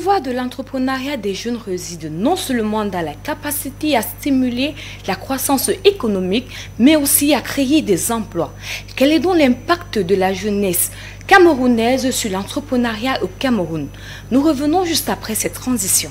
pouvoir de l'entrepreneuriat des jeunes réside non seulement dans la capacité à stimuler la croissance économique, mais aussi à créer des emplois. Quel est donc l'impact de la jeunesse camerounaise sur l'entrepreneuriat au Cameroun? Nous revenons juste après cette transition.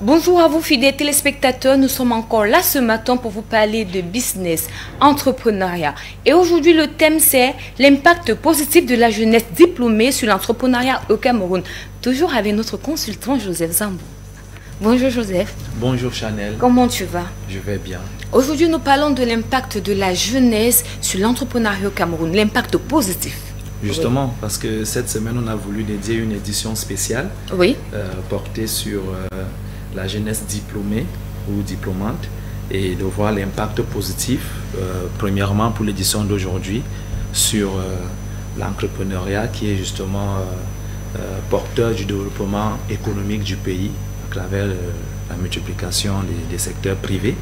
Bonjour à vous fidèles téléspectateurs, nous sommes encore là ce matin pour vous parler de business, entrepreneuriat. Et aujourd'hui le thème c'est l'impact positif de la jeunesse diplômée sur l'entrepreneuriat au Cameroun. Toujours avec notre consultant Joseph Zambou. Bonjour Joseph. Bonjour Chanel. Comment tu vas? Je vais bien. Aujourd'hui nous parlons de l'impact de la jeunesse sur l'entrepreneuriat au Cameroun, l'impact positif. Justement, oui. Parce que cette semaine on a voulu dédier une édition spéciale portée sur la jeunesse diplômée ou diplômante et de voir l'impact positif, premièrement pour l'édition d'aujourd'hui, sur l'entrepreneuriat qui est justement porteur du développement économique du pays à travers la multiplication des secteurs privés.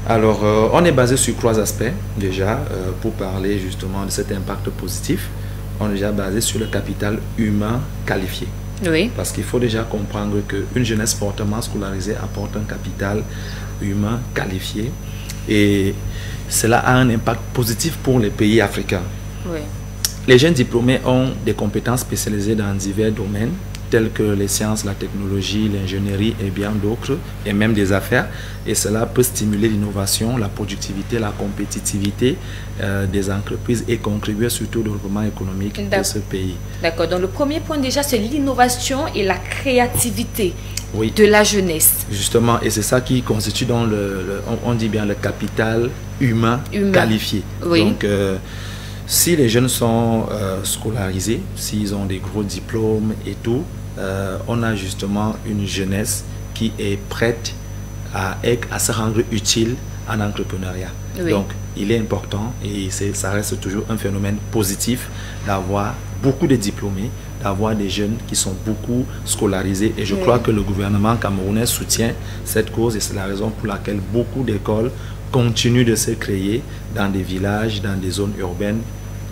Alors, on est basé sur 3 aspects déjà pour parler justement de cet impact positif. On est déjà basé sur le capital humain qualifié. Oui. Parce qu'il faut déjà comprendre qu'une jeunesse fortement scolarisée apporte un capital humain qualifié et cela a un impact positif pour les pays africains. Oui. Les jeunes diplômés ont des compétences spécialisées dans divers domaines tels que les sciences, la technologie, l'ingénierie et bien d'autres, et même des affaires. Et cela peut stimuler l'innovation, la productivité, la compétitivité des entreprises et contribuer surtout au développement économique de ce pays. D'accord. Donc le premier point déjà, c'est l'innovation et la créativité de la jeunesse. Justement, et c'est ça qui constitue dans on dit bien le capital humain. Qualifié. Oui. Donc, si les jeunes sont scolarisés, s'ils ont des gros diplômes et tout, on a justement une jeunesse qui est prête à se rendre utile en entrepreneuriat. Oui. Donc, il est important et ça reste toujours un phénomène positif d'avoir beaucoup de diplômés, d'avoir des jeunes qui sont beaucoup scolarisés. Et je crois que le gouvernement camerounais soutient cette cause et c'est la raison pour laquelle beaucoup d'écoles continuent de se créer dans des villages, dans des zones urbaines,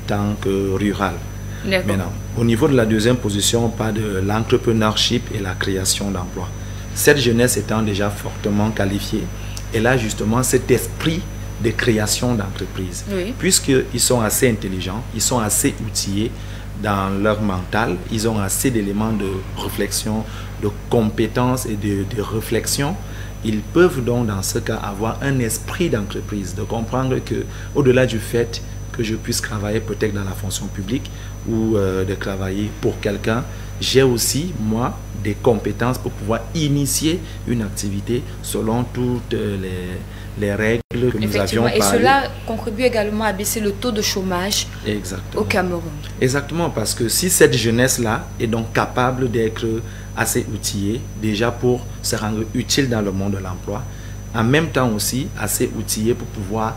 tant que rurales. Maintenant, au niveau de la deuxième position, on parle de l'entrepreneurship et la création d'emplois. Cette jeunesse étant déjà fortement qualifiée, elle a justement cet esprit de création d'entreprise. Oui. Puisqu'ils sont assez intelligents, ils sont assez outillés dans leur mental, ils ont assez d'éléments de réflexion, de compétences et de réflexion. Ils peuvent donc dans ce cas avoir un esprit d'entreprise, de comprendre que au-delà du fait que je puisse travailler peut-être dans la fonction publique ou de travailler pour quelqu'un, j'ai aussi, moi, des compétences pour pouvoir initier une activité selon toutes les règles que nous avions parlé. Et cela contribue également à baisser le taux de chômage au Cameroun. Exactement, parce que si cette jeunesse-là est donc capable d'être assez outillée, déjà pour se rendre utile dans le monde de l'emploi, en même temps aussi assez outillée pour pouvoir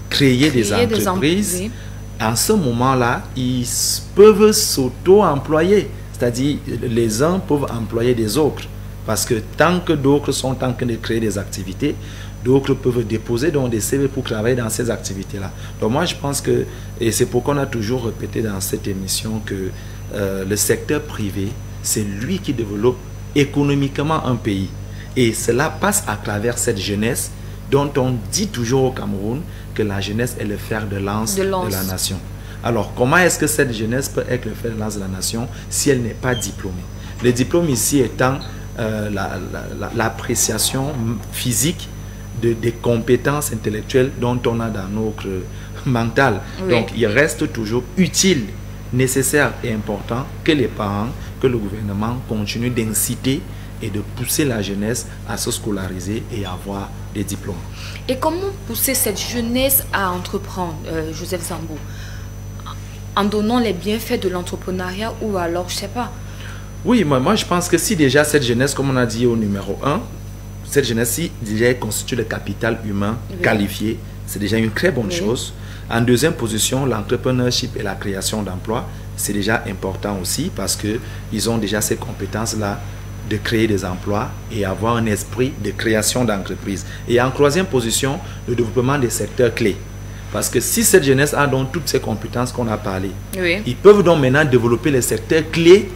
créer des entreprises, oui. En ce moment-là, ils peuvent s'auto-employer. C'est-à-dire, les uns peuvent employer des autres. Parce que tant que d'autres sont en train de créer des activités, d'autres peuvent déposer donc des CV pour travailler dans ces activités-là. Donc moi, je pense que, et c'est pourquoi on a toujours répété dans cette émission que le secteur privé, c'est lui qui développe économiquement un pays. Et cela passe à travers cette jeunesse dont on dit toujours au Cameroun que la jeunesse est le fer de lance de la nation. Alors, comment est-ce que cette jeunesse peut être le fer de lance de la nation si elle n'est pas diplômée? Le diplôme ici étant l'appréciation physique des compétences intellectuelles dont on a dans notre mental. Oui. Donc, il reste toujours utile, nécessaire et important que les parents, que le gouvernement continue d'inciter et de pousser la jeunesse à se scolariser et à avoir des diplômes. Et comment pousser cette jeunesse à entreprendre, Joseph Zambou? En donnant les bienfaits de l'entrepreneuriat ou alors, je ne sais pas. Oui, moi je pense que si déjà cette jeunesse, comme on a dit au numéro 1, cette jeunesse-ci déjà constitue le capital humain qualifié, c'est déjà une très bonne chose. En deuxième position, l'entrepreneurship et la création d'emplois, c'est déjà important aussi parce qu'ils ont déjà ces compétences-là de créer des emplois et avoir un esprit de création d'entreprise. Et en troisième position, le développement des secteurs clés. Parce que si cette jeunesse a donc toutes ces compétences qu'on a parlé, ils peuvent donc maintenant développer les secteurs clés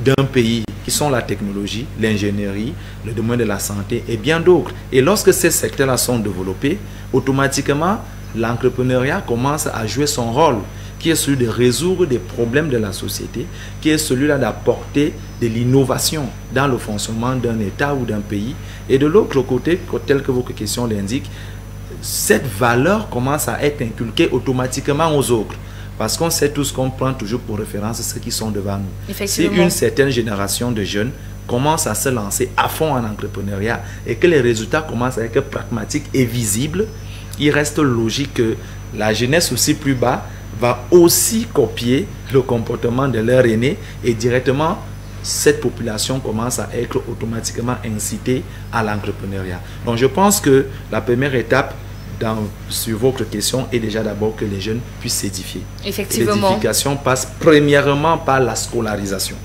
d'un pays qui sont la technologie, l'ingénierie, le domaine de la santé et bien d'autres. Et lorsque ces secteurs-là sont développés, automatiquement, l'entrepreneuriat commence à jouer son rôle, qui est celui de résoudre des problèmes de la société, qui est celui-là d'apporter de l'innovation dans le fonctionnement d'un État ou d'un pays. Et de l'autre côté, tel que votre question l'indique, cette valeur commence à être inculquée automatiquement aux autres. Parce qu'on sait tous qu'on prend toujours pour référence ceux qui sont devant nous. Si une certaine génération de jeunes commence à se lancer à fond en entrepreneuriat et que les résultats commencent à être pragmatiques et visibles, il reste logique que la jeunesse aussi plus bas va aussi copier le comportement de leur aîné et directement cette population commence à être automatiquement incitée à l'entrepreneuriat. Donc je pense que la première étape sur votre question est déjà d'abord que les jeunes puissent s'édifier. Effectivement. L'édification passe premièrement par la scolarisation.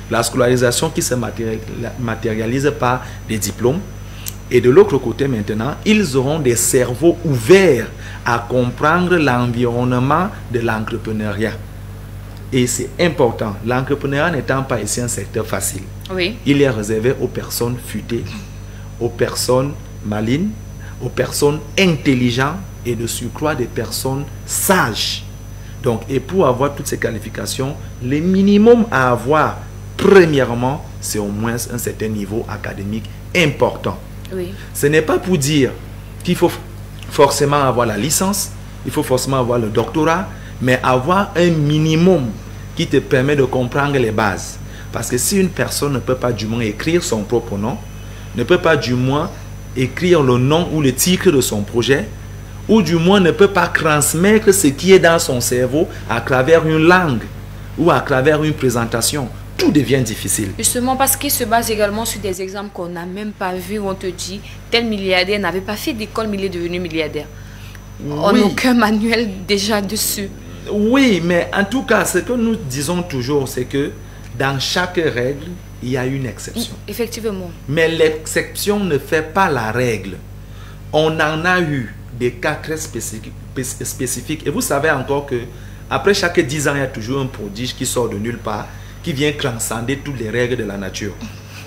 La scolarisation qui se matérialise par des diplômes. Et de l'autre côté maintenant, ils auront des cerveaux ouverts à comprendre l'environnement de l'entrepreneuriat. Et c'est important. L'entrepreneuriat n'étant pas ici un secteur facile. Il est réservé aux personnes futées, aux personnes malines, aux personnes intelligentes et de surcroît des personnes sages. Donc, et pour avoir toutes ces qualifications, le minimum à avoir, premièrement, c'est au moins un certain niveau académique important. Ce n'est pas pour dire qu'il faut forcément avoir la licence, il faut forcément avoir le doctorat, mais avoir un minimum qui te permet de comprendre les bases. Parce que si une personne ne peut pas du moins écrire son propre nom, ne peut pas du moins écrire le nom ou le titre de son projet, ou du moins ne peut pas transmettre ce qui est dans son cerveau à travers une langue ou à travers une présentation, tout devient difficile. Justement parce qu'il se base également sur des exemples qu'on n'a même pas vus, où on te dit tel milliardaire n'avait pas fait d'école mais il est devenu milliardaire. On n'a aucun manuel déjà dessus. Oui, mais en tout cas, ce que nous disons toujours, c'est que dans chaque règle, il y a une exception. Effectivement. Mais l'exception ne fait pas la règle. On en a eu des cas très spécifiques. Et vous savez encore que après chaque 10 ans, il y a toujours un prodige qui sort de nulle part, qui vient transcender toutes les règles de la nature.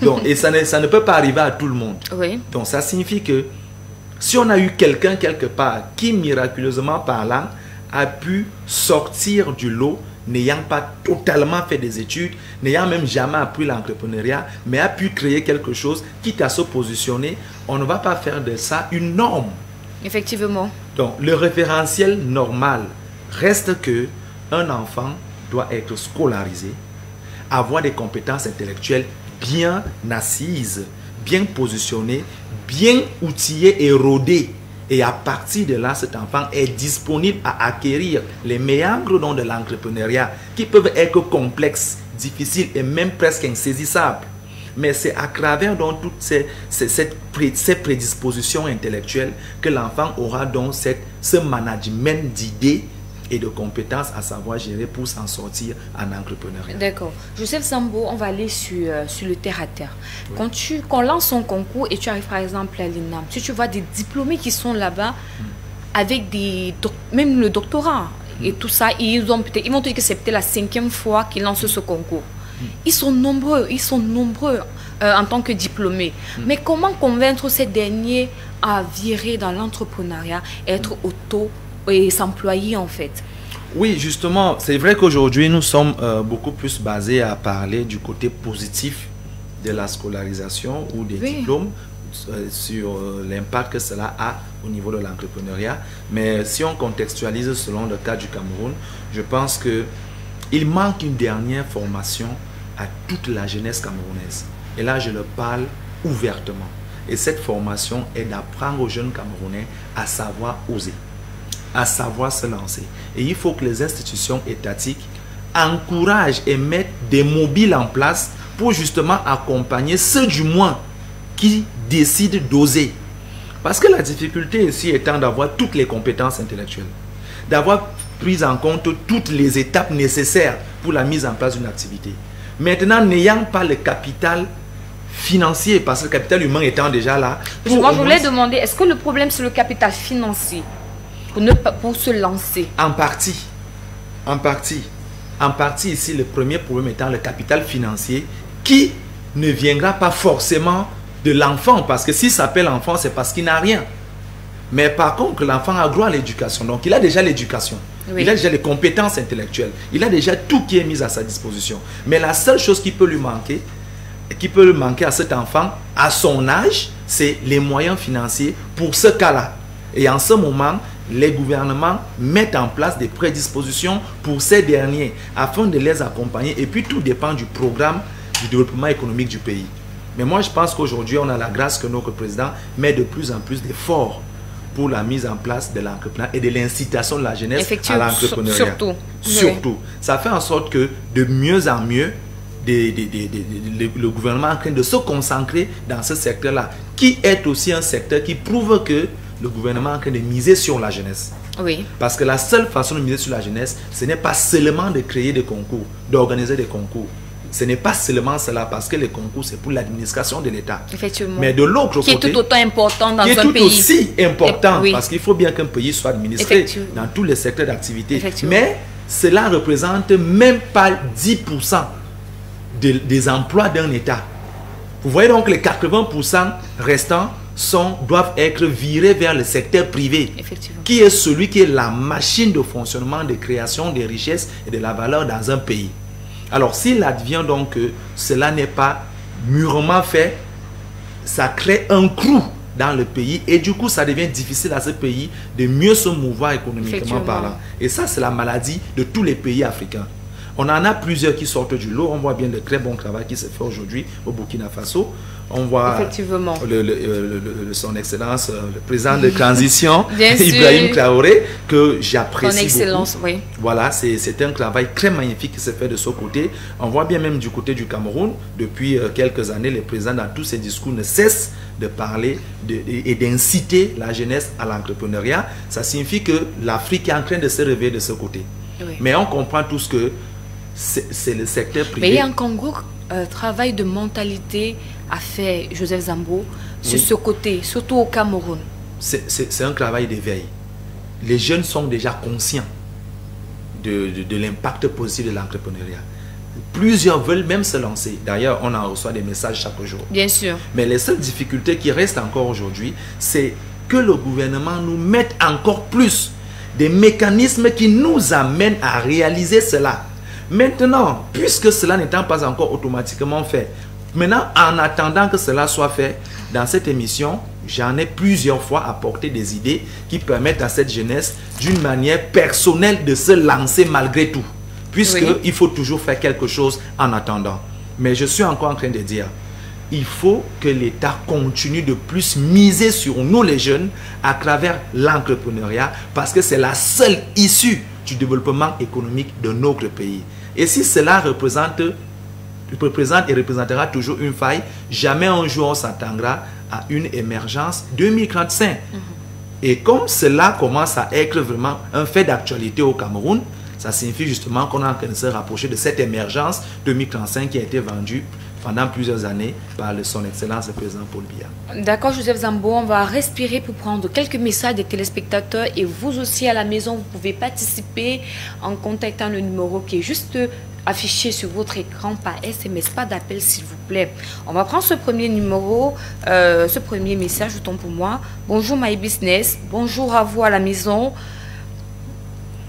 Donc, et ça ne peut pas arriver à tout le monde. Donc ça signifie que si on a eu quelqu'un quelque part qui, miraculeusement parlant, a pu sortir du lot, n'ayant pas totalement fait des études, n'ayant même jamais appris l'entrepreneuriat, mais a pu créer quelque chose, quitte à se positionner, on ne va pas faire de ça une norme. Effectivement. Donc, le référentiel normal reste que un enfant doit être scolarisé, avoir des compétences intellectuelles bien assises, bien positionnées, bien outillées et rodées. Et à partir de là, cet enfant est disponible à acquérir les méandres de l'entrepreneuriat qui peuvent être complexes, difficiles et même presque insaisissables. Mais c'est à travers donc toutes ces prédispositions intellectuelles que l'enfant aura donc ce management d'idées et de compétences à savoir gérer pour s'en sortir en entrepreneuriat. D'accord. Joseph Sambo, on va aller sur le terre-à-terre. Quand on lance son concours et tu arrives par exemple à l'INAM, si tu vois des diplômés qui sont là-bas avec même le doctorat et tout ça, ils vont te dire que c'est peut-être la 5e fois qu'ils lancent ce concours. Ils sont nombreux en tant que diplômés. Mais comment convaincre ces derniers à virer dans l'entrepreneuriat, être et s'employer en fait? Oui, justement, c'est vrai qu'aujourd'hui, nous sommes beaucoup plus basés à parler du côté positif de la scolarisation ou des diplômes sur l'impact que cela a au niveau de l'entrepreneuriat. Mais si on contextualise selon le cas du Cameroun, je pense qu'il manque une dernière formation à toute la jeunesse camerounaise. Et là, je le parle ouvertement. Et cette formation est d'apprendre aux jeunes Camerounais à savoir oser, à savoir se lancer. Et il faut que les institutions étatiques encouragent et mettent des mobiles en place pour justement accompagner ceux du moins qui décident d'oser. Parce que la difficulté ici étant d'avoir toutes les compétences intellectuelles, d'avoir pris en compte toutes les étapes nécessaires pour la mise en place d'une activité. Maintenant, n'ayant pas le capital financier, parce que le capital humain étant déjà là. Moi, je voulais demander, est-ce que le problème c'est le capital financier pour se lancer? En partie. En partie. En partie ici, le premier problème étant le capital financier qui ne viendra pas forcément de l'enfant, parce que s'il s'appelle enfant, c'est parce qu'il n'a rien. Mais par contre, l'enfant a droit à l'éducation. Donc, il a déjà l'éducation. Oui. Il a déjà les compétences intellectuelles. Il a déjà tout qui est mis à sa disposition. Mais la seule chose qui peut lui manquer à cet enfant, à son âge, c'est les moyens financiers pour ce cas-là. Et en ce moment, les gouvernements mettent en place des prédispositions pour ces derniers afin de les accompagner. Et puis, tout dépend du programme du développement économique du pays. Mais moi, je pense qu'aujourd'hui, on a la grâce que notre président met de plus en plus d'efforts pour la mise en place de l'entrepreneuriat et de l'incitation de la jeunesse à l'entrepreneuriat. Surtout. Ça fait en sorte que de mieux en mieux, le gouvernement est en train de se concentrer dans ce secteur-là, qui est aussi un secteur qui prouve que le gouvernement est en train de miser sur la jeunesse. Oui. Parce que la seule façon de miser sur la jeunesse, ce n'est pas seulement de créer des concours, d'organiser des concours. Ce n'est pas seulement cela, parce que les concours, c'est pour l'administration de l'État. Effectivement. Mais de l'autre côté, qui est tout autant important dans un pays. Qui est tout aussi important, oui. Parce qu'il faut bien qu'un pays soit administré dans tous les secteurs d'activité. Mais cela ne représente même pas 10% des emplois d'un État. Vous voyez donc les 80% restants doivent être virés vers le secteur privé, qui est celui qui est la machine de fonctionnement, de création des richesses et de la valeur dans un pays. Alors, s'il advient donc que cela n'est pas mûrement fait, ça crée un trou dans le pays et du coup, ça devient difficile à ce pays de mieux se mouvoir économiquement parlant. Et ça, c'est la maladie de tous les pays africains. On en a plusieurs qui sortent du lot. On voit bien le très bon travail qui se fait aujourd'hui au Burkina Faso. On voit son excellence, le président de transition, Ibrahim Traoré, que j'apprécie beaucoup. Oui. Voilà, c'est un travail très magnifique qui se fait de ce côté. On voit bien même du côté du Cameroun, depuis quelques années, le président dans tous ses discours ne cesse de parler et d'inciter la jeunesse à l'entrepreneuriat. Ça signifie que l'Afrique est en train de se réveiller de ce côté. Oui. Mais on comprend tous que c'est le secteur privé. Mais il y a un Congo travail de mentalité a fait Joseph Zambo sur ce côté, surtout au Cameroun. C'est un travail d'éveil. Les jeunes sont déjà conscients de l'impact positif de l'entrepreneuriat. Plusieurs veulent même se lancer. D'ailleurs, on en reçoit des messages chaque jour. Bien sûr. Mais les seules difficultés qui restent encore aujourd'hui, c'est que le gouvernement nous mette encore plus des mécanismes qui nous amènent à réaliser cela. Maintenant, puisque cela n'étant pas encore automatiquement fait, maintenant, en attendant que cela soit fait, dans cette émission, j'en ai plusieurs fois apporté des idées qui permettent à cette jeunesse, d'une manière personnelle, de se lancer malgré tout. Puisqu'il faut toujours faire quelque chose en attendant. Mais je suis encore en train de dire, il faut que l'État continue de plus miser sur nous les jeunes à travers l'entrepreneuriat, parce que c'est la seule issue du développement économique de notre pays. Et si cela représente et représentera toujours une faille, jamais un jour on s'attendra à une émergence 2035. Et comme cela commence à être vraiment un fait d'actualité au Cameroun, ça signifie justement qu'on est en train de se rapprocher de cette émergence 2035 qui a été vendue pendant plusieurs années par son excellence le président Paul Biya. D'accord, Joseph Zambo, on va respirer pour prendre quelques messages des téléspectateurs et vous aussi à la maison, vous pouvez participer en contactant le numéro qui est juste affiché sur votre écran par SMS, pas d'appel s'il vous plaît. On va prendre ce premier numéro, ce premier message, autant pour moi. Bonjour My Business, bonjour à vous à la maison.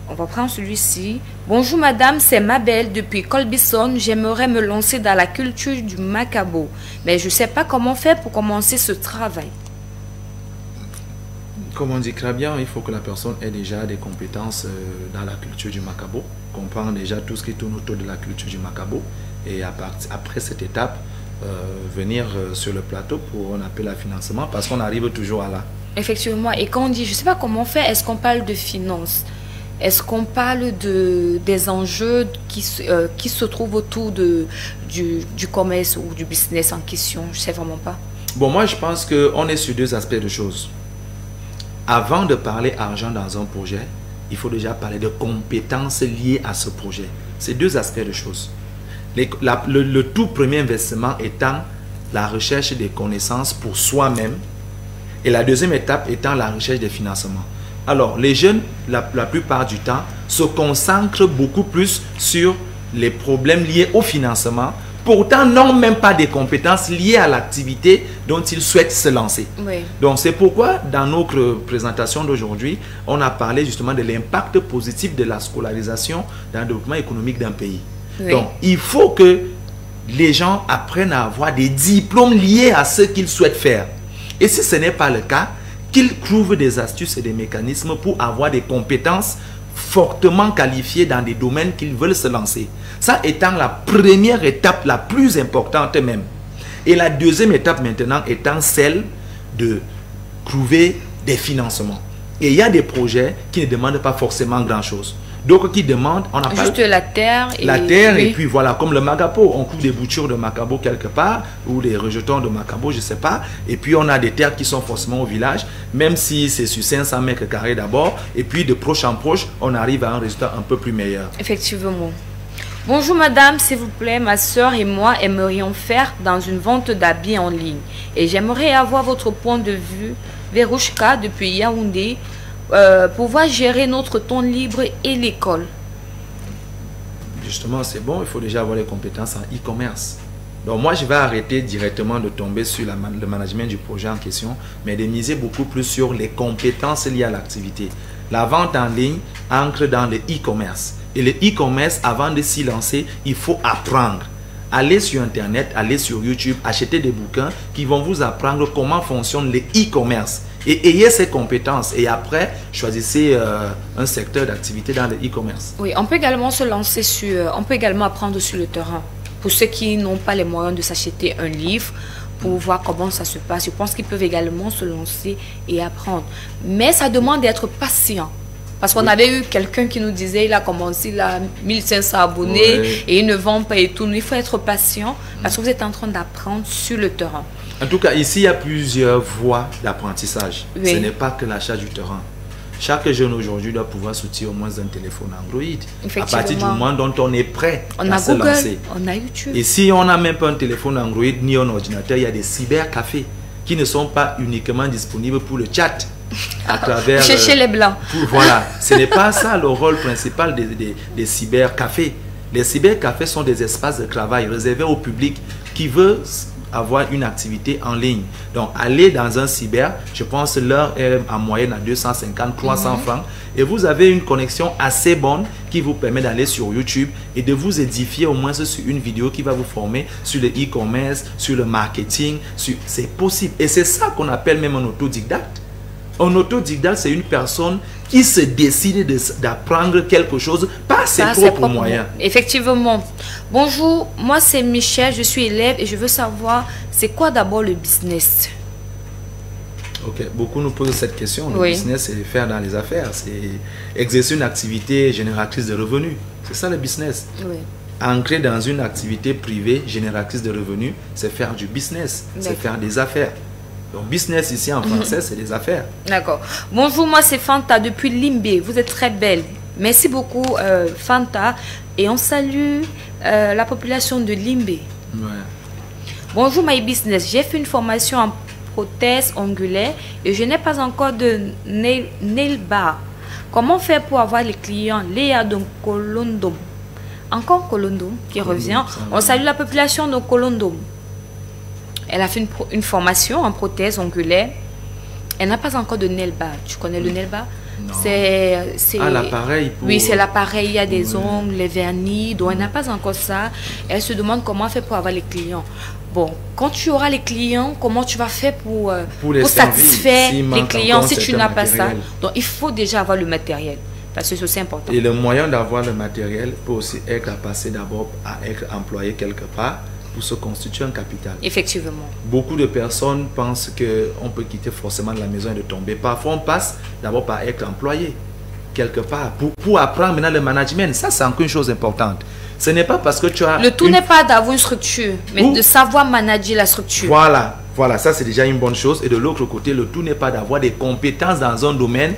On va prendre celui-ci. Bonjour madame, c'est Mabel depuis Colbison. J'aimerais me lancer dans la culture du macabo. Mais je ne sais pas comment faire pour commencer ce travail. Comme on dit très bien, il faut que la personne ait déjà des compétences dans la culture du macabo. Comprendre déjà tout ce qui tourne autour de la culture du macabo. Et après cette étape, venir sur le plateau pour un appel à financement parce qu'on arrive toujours à là. Effectivement. Et quand on dit, je ne sais pas comment faire, est-ce qu'on parle de finances? Est-ce qu'on parle des enjeux qui se trouvent autour du commerce ou du business en question? Je ne sais vraiment pas. Bon, moi, je pense qu'on est sur deux aspects de choses. avant de parler argent dans un projet, il faut déjà parler de compétences liées à ce projet. C'est deux aspects de choses. Le tout premier investissement étant la recherche des connaissances pour soi-même et la deuxième étape étant la recherche des financements. Alors, les jeunes, la plupart du temps, se concentrent beaucoup plus sur les problèmes liés au financement, pourtant n'ont même pas des compétences liées à l'activité dont ils souhaitent se lancer. Oui. Donc, c'est pourquoi, dans notre présentation d'aujourd'hui, on a parlé justement de l'impact positif de la scolarisation dans le développement économique d'un pays. Oui. Donc, il faut que les gens apprennent à avoir des diplômes liés à ce qu'ils souhaitent faire. Et si ce n'est pas le cas, qu'ils trouvent des astuces et des mécanismes pour avoir des compétences fortement qualifiées dans des domaines qu'ils veulent se lancer. Ça étant la première étape la plus importante même. Et la deuxième étape maintenant étant celle de trouver des financements. Et il y a des projets qui ne demandent pas forcément grand-chose. D'autres qui demandent, on n'a pas juste la terre. La terre et puis voilà, comme le Magabo, on coupe des boutures de Macabo quelque part, ou des rejetons de Macabo, je ne sais pas. Et puis on a des terres qui sont forcément au village, même si c'est sur 500 mètres carrés d'abord. Et puis de proche en proche, on arrive à un résultat un peu plus meilleur. Effectivement. Bonjour madame, s'il vous plaît, ma soeur et moi aimerions faire dans une vente d'habits en ligne. Et j'aimerais avoir votre point de vue, Verouchka, depuis Yaoundé, pouvoir gérer notre temps libre et l'école. Justement, c'est bon, il faut déjà avoir les compétences en e-commerce. Donc moi, je vais arrêter directement de tomber sur le management du projet en question, mais de miser beaucoup plus sur les compétences liées à l'activité. La vente en ligne ancre dans le e-commerce. Et le e-commerce, avant de s'y lancer, il faut apprendre. Allez sur Internet, allez sur YouTube, achetez des bouquins qui vont vous apprendre comment fonctionne le e-commerce. Et ayez ces compétences. Et après, choisissez un secteur d'activité dans le e-commerce. Oui, on peut également se lancer sur... On peut également apprendre sur le terrain. Pour ceux qui n'ont pas les moyens de s'acheter un livre, pour voir comment ça se passe, je pense qu'ils peuvent également se lancer et apprendre. Mais ça demande d'être patient. Parce qu'on avait eu quelqu'un qui nous disait, il a commencé, il a 1500 abonnés et il ne vend pas et tout. Il faut être patient parce que vous êtes en train d'apprendre sur le terrain. En tout cas, ici, il y a plusieurs voies d'apprentissage. Oui. Ce n'est pas que l'achat du terrain. Chaque jeune aujourd'hui doit pouvoir sortir au moins un téléphone Android. À partir du moment dont on est prêt à se lancer. On a YouTube. Et si on n'a même pas un téléphone Android ni un ordinateur, il y a des cybercafés qui ne sont pas uniquement disponibles pour le chat. À travers chercher les blancs. Voilà, ce n'est pas ça le rôle principal des cybercafés. Les cybercafés sont des espaces de travail réservés au public qui veut avoir une activité en ligne. Donc, aller dans un cyber, je pense l'heure est en moyenne à 250, 300 francs. Et vous avez une connexion assez bonne qui vous permet d'aller sur YouTube et de vous édifier au moins sur une vidéo qui va vous former sur le e-commerce, sur le marketing. C'est possible. Et c'est ça qu'on appelle même un autodidacte. Un autodidacte, c'est une personne qui se décide d'apprendre quelque chose par ses propres moyens. Effectivement. Bonjour, moi c'est Michel, je suis élève et je veux savoir, c'est quoi d'abord le business? Ok, beaucoup nous posent cette question. Le business, c'est faire dans les affaires. C'est exercer une activité génératrice de revenus. C'est ça le business. Oui. Ancrer dans une activité privée génératrice de revenus, c'est faire du business, c'est faire des affaires. Donc, business ici en français, c'est des affaires. D'accord. Bonjour, moi c'est Fanta depuis Limbé. Vous êtes très belle. Merci beaucoup, Fanta. Et on salue la population de Limbé. Ouais. Bonjour, my business. J'ai fait une formation en prothèse ongulaire et je n'ai pas encore de nail bar. Comment faire pour avoir les clients? Léa de Colondom. Encore Colondom qui revient. On salue la population de Colondom. Elle a fait une formation en prothèse ongulaire. Elle n'a pas encore de nail bar. Tu connais le nail bar? C'est l'appareil. Oui, c'est l'appareil. Il y a des ongles, les vernis. Donc, elle n'a pas encore ça. Elle se demande comment faire pour avoir les clients. Bon, quand tu auras les clients, comment tu vas faire pour satisfaire les clients si tu n'as pas ça? Donc, il faut déjà avoir le matériel. Parce que c'est aussi important. Et le moyen d'avoir le matériel peut aussi être à passer d'abord à être employé quelque part pour se constituer un capital. Effectivement. Beaucoup de personnes pensent qu'on peut quitter forcément la maison et de tomber. Parfois, on passe d'abord par être employé quelque part pour apprendre maintenant le management. Ça, c'est encore une chose importante. Ce n'est pas parce que tu as... Le tout n'est pas d'avoir une structure, mais de savoir manager la structure. Voilà, voilà, ça c'est déjà une bonne chose. Et de l'autre côté, le tout n'est pas d'avoir des compétences dans un domaine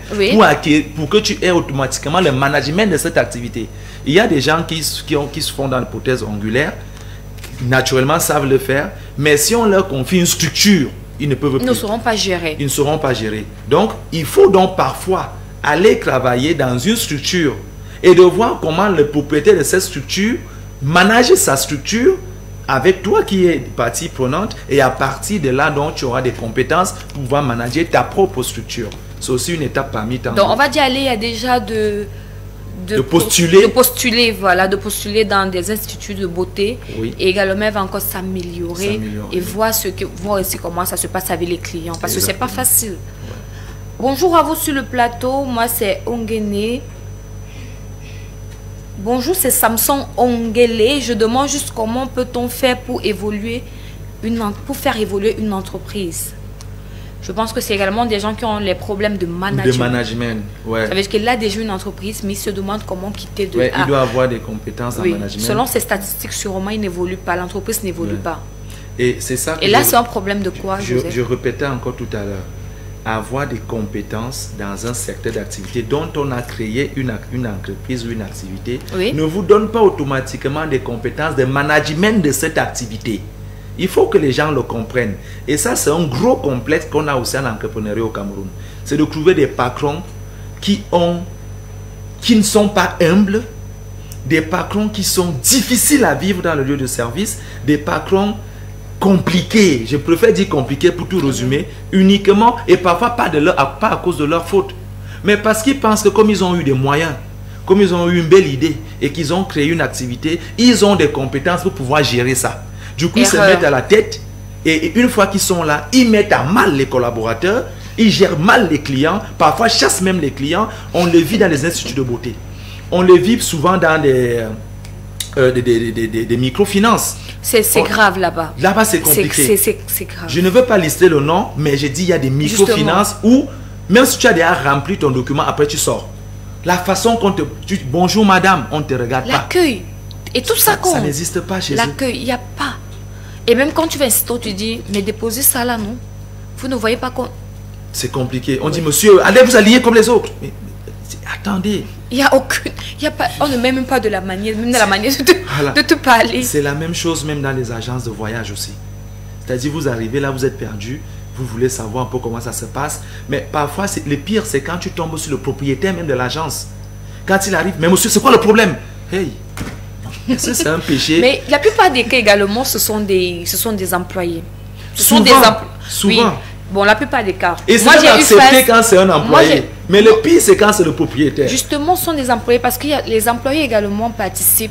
pour que tu aies automatiquement le management de cette activité. Il y a des gens qui se font dans l'hypothèse angulaire, naturellement savent le faire, mais si on leur confie une structure, ils ne peuvent plus. Ils ne seront pas gérés. Ils ne seront pas gérés. Donc, il faut donc parfois aller travailler dans une structure et de voir comment le propriétaire de cette structure manage sa structure avec toi qui es partie prenante, et à partir de là, donc, tu auras des compétences pour pouvoir manager ta propre structure. C'est aussi une étape parmi tant d'autres. Donc, on va dire aller, il y a déjà de postuler dans des instituts de beauté. Oui. Et également, elle va encore s'améliorer et voir aussi comment ça se passe avec les clients. Parce que c'est pas facile. Ouais. Bonjour à vous sur le plateau. Moi, c'est Ongene. Bonjour, c'est Samson Ongele. Je demande juste comment peut-on faire pour faire évoluer une entreprise. Je pense que c'est également des gens qui ont les problèmes de management. De management, ouais. Ça veut dire qu'il a déjà une entreprise, mais il se demande comment quitter de Il doit avoir des compétences en management. Selon ses statistiques, sûrement, il n'évolue pas. L'entreprise n'évolue pas. Et c'est ça. Et là, c'est un problème de quoi, Joseph? Je répétais encore tout à l'heure. Avoir des compétences dans un secteur d'activité dont on a créé une entreprise ou une activité ne vous donne pas automatiquement des compétences de management de cette activité. Il faut que les gens le comprennent. Et ça, c'est un gros complexe qu'on a aussi en entrepreneuriat au Cameroun. C'est de trouver des patrons qui ne sont pas humbles, des patrons qui sont difficiles à vivre dans le lieu de service, des patrons compliqués, je préfère dire compliqués pour tout résumer, uniquement et parfois pas à cause de leur faute, mais parce qu'ils pensent que comme ils ont eu des moyens, comme ils ont eu une belle idée et qu'ils ont créé une activité, ils ont des compétences pour pouvoir gérer ça. Du coup, ils se mettent à la tête et une fois qu'ils sont là, ils mettent à mal les collaborateurs, ils gèrent mal les clients, parfois chassent même les clients. On le vit dans les instituts de beauté. On le vit souvent dans des microfinances. C'est grave là-bas. Là-bas, c'est compliqué. C'est grave. Je ne veux pas lister le nom, mais j'ai dit il y a des microfinances où, même si tu as déjà rempli ton document, après tu sors. La façon qu'on te... bonjour madame, on ne te regarde pas. L'accueil. Et tout ça, ça n'existe pas chez eux. L'accueil, il n'y a pas. Et même quand tu vas insister, tu dis, mais déposez ça là, non? Vous ne voyez pas qu'on... C'est compliqué. On dit, monsieur, allez vous allier comme les autres. Mais attendez. Il n'y a aucune... on ne met même pas de la manière, même de la manière de te parler. C'est la même chose même dans les agences de voyage aussi. C'est-à-dire, vous arrivez là, vous êtes perdu, vous voulez savoir un peu comment ça se passe. Mais parfois, le pire, c'est quand tu tombes sur le propriétaire même de l'agence. Quand il arrive, mais monsieur, c'est quoi le problème? Hey, est-ce que c'est un péché? Mais la plupart des cas également, ce sont des employés. Souvent. Oui. Bon, la plupart des cas. Et c'est accepté quand c'est un employé. Mais le pire, c'est quand c'est le propriétaire. Justement, ce sont des employés parce que les employés également participent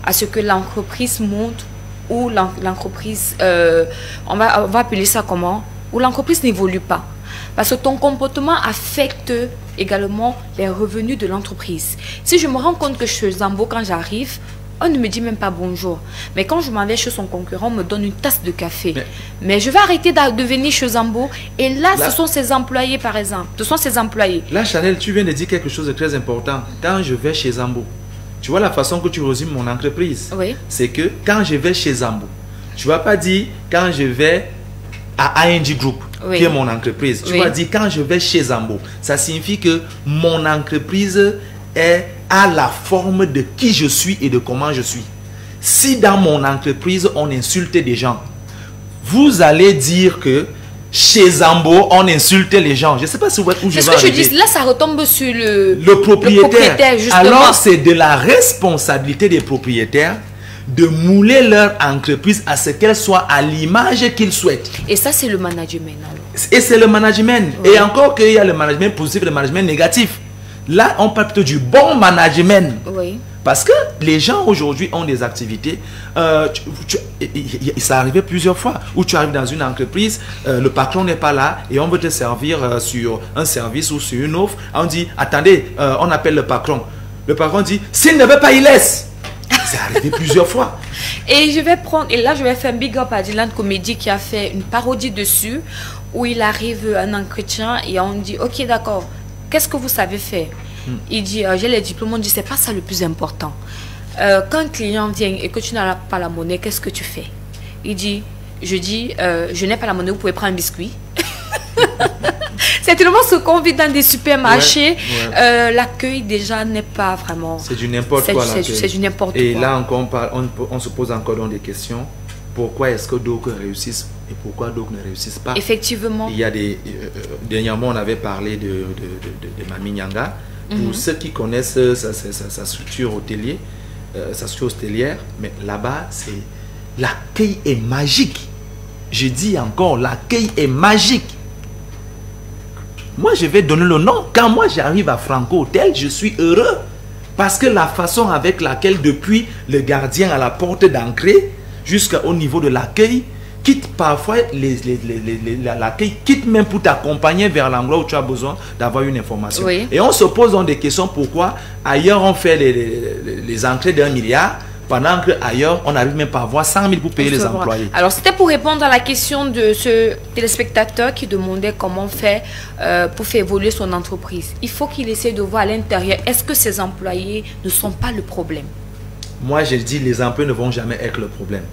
à ce que l'entreprise monte ou l'entreprise, on va appeler ça comment? Ou l'entreprise n'évolue pas. Parce que ton comportement affecte également les revenus de l'entreprise. Si je me rends compte que chez Zambo, quand j'arrive, on ne me dit même pas bonjour. Mais quand je m'en vais chez son concurrent, on me donne une tasse de café. Mais je vais arrêter de venir chez Zambo. Et là, ce sont ses employés, par exemple. Ce sont ses employés. Là, Chanel, tu viens de dire quelque chose de très important. Quand je vais chez Zambo, tu vois la façon que tu résumes mon entreprise. Oui. C'est que quand je vais chez Zambo, tu ne vas pas dire quand je vais à ING Group, qui est mon entreprise. Tu vas dire quand je vais chez Zambo. Ça signifie que mon entreprise a la forme de qui je suis et de comment je suis. Si dans mon entreprise, on insulte des gens, vous allez dire que chez Zambo, on insulte les gens. Je ne sais pas si vous voyez où je vais arriver. C'est ce que je dis. Là, ça retombe sur le propriétaire. Justement. Alors, c'est de la responsabilité des propriétaires de mouler leur entreprise à ce qu'elle soit à l'image qu'ils souhaitent. Et ça, c'est le management. Et c'est le management. Oui. Et encore qu'il y a le management positif et le management négatif. Là, on parle plutôt du bon management. Oui. Parce que les gens aujourd'hui ont des activités. Ça arrivait plusieurs fois où tu arrives dans une entreprise, le patron n'est pas là et on veut te servir sur un service ou sur une offre. On dit, attendez, on appelle le patron. Le patron dit, s'il ne veut pas, il laisse. C'est arrivé plusieurs fois. Et là, je vais faire un big up à Dylan Comédie qui a fait une parodie dessus où il arrive à un entretien et on dit, ok, d'accord. Qu'est-ce que vous savez faire? Il dit, j'ai les diplômes. On dit, c'est pas ça le plus important. quand un client vient et que tu n'as pas la monnaie, qu'est-ce que tu fais? Je dis, je n'ai pas la monnaie, vous pouvez prendre un biscuit. C'est tellement ce qu'on vit dans des supermarchés. L'accueil déjà n'est pas vraiment... C'est du n'importe quoi. C'est du n'importe quoi. Et là encore, on se pose encore des questions. Pourquoi est-ce que d'autres réussissent et pourquoi d'autres ne réussissent pas? Effectivement. Il y a dernièrement, on avait parlé de Mami Nyanga. Pour ceux qui connaissent sa structure hôtelière, mais là-bas, l'accueil est magique. Je dis encore, l'accueil est magique. Moi, je vais donner le nom. Quand moi, j'arrive à Franco Hotel, je suis heureux. Parce que la façon avec laquelle, depuis le gardien à la porte d'entrée, jusqu'au niveau de l'accueil, quitte parfois l'accueil, quitte même pour t'accompagner vers l'endroit où tu as besoin d'avoir une information. Oui. Et on se pose donc des questions pourquoi ailleurs on fait les entrées d'1 milliard, pendant qu'ailleurs on n'arrive même pas à avoir 100 000 pour payer les employés. Alors c'était pour répondre à la question de ce téléspectateur qui demandait comment faire pour faire évoluer son entreprise. Il faut qu'il essaie de voir à l'intérieur, est-ce que ses employés ne sont pas le problème? Moi je dis les employés ne vont jamais être le problème.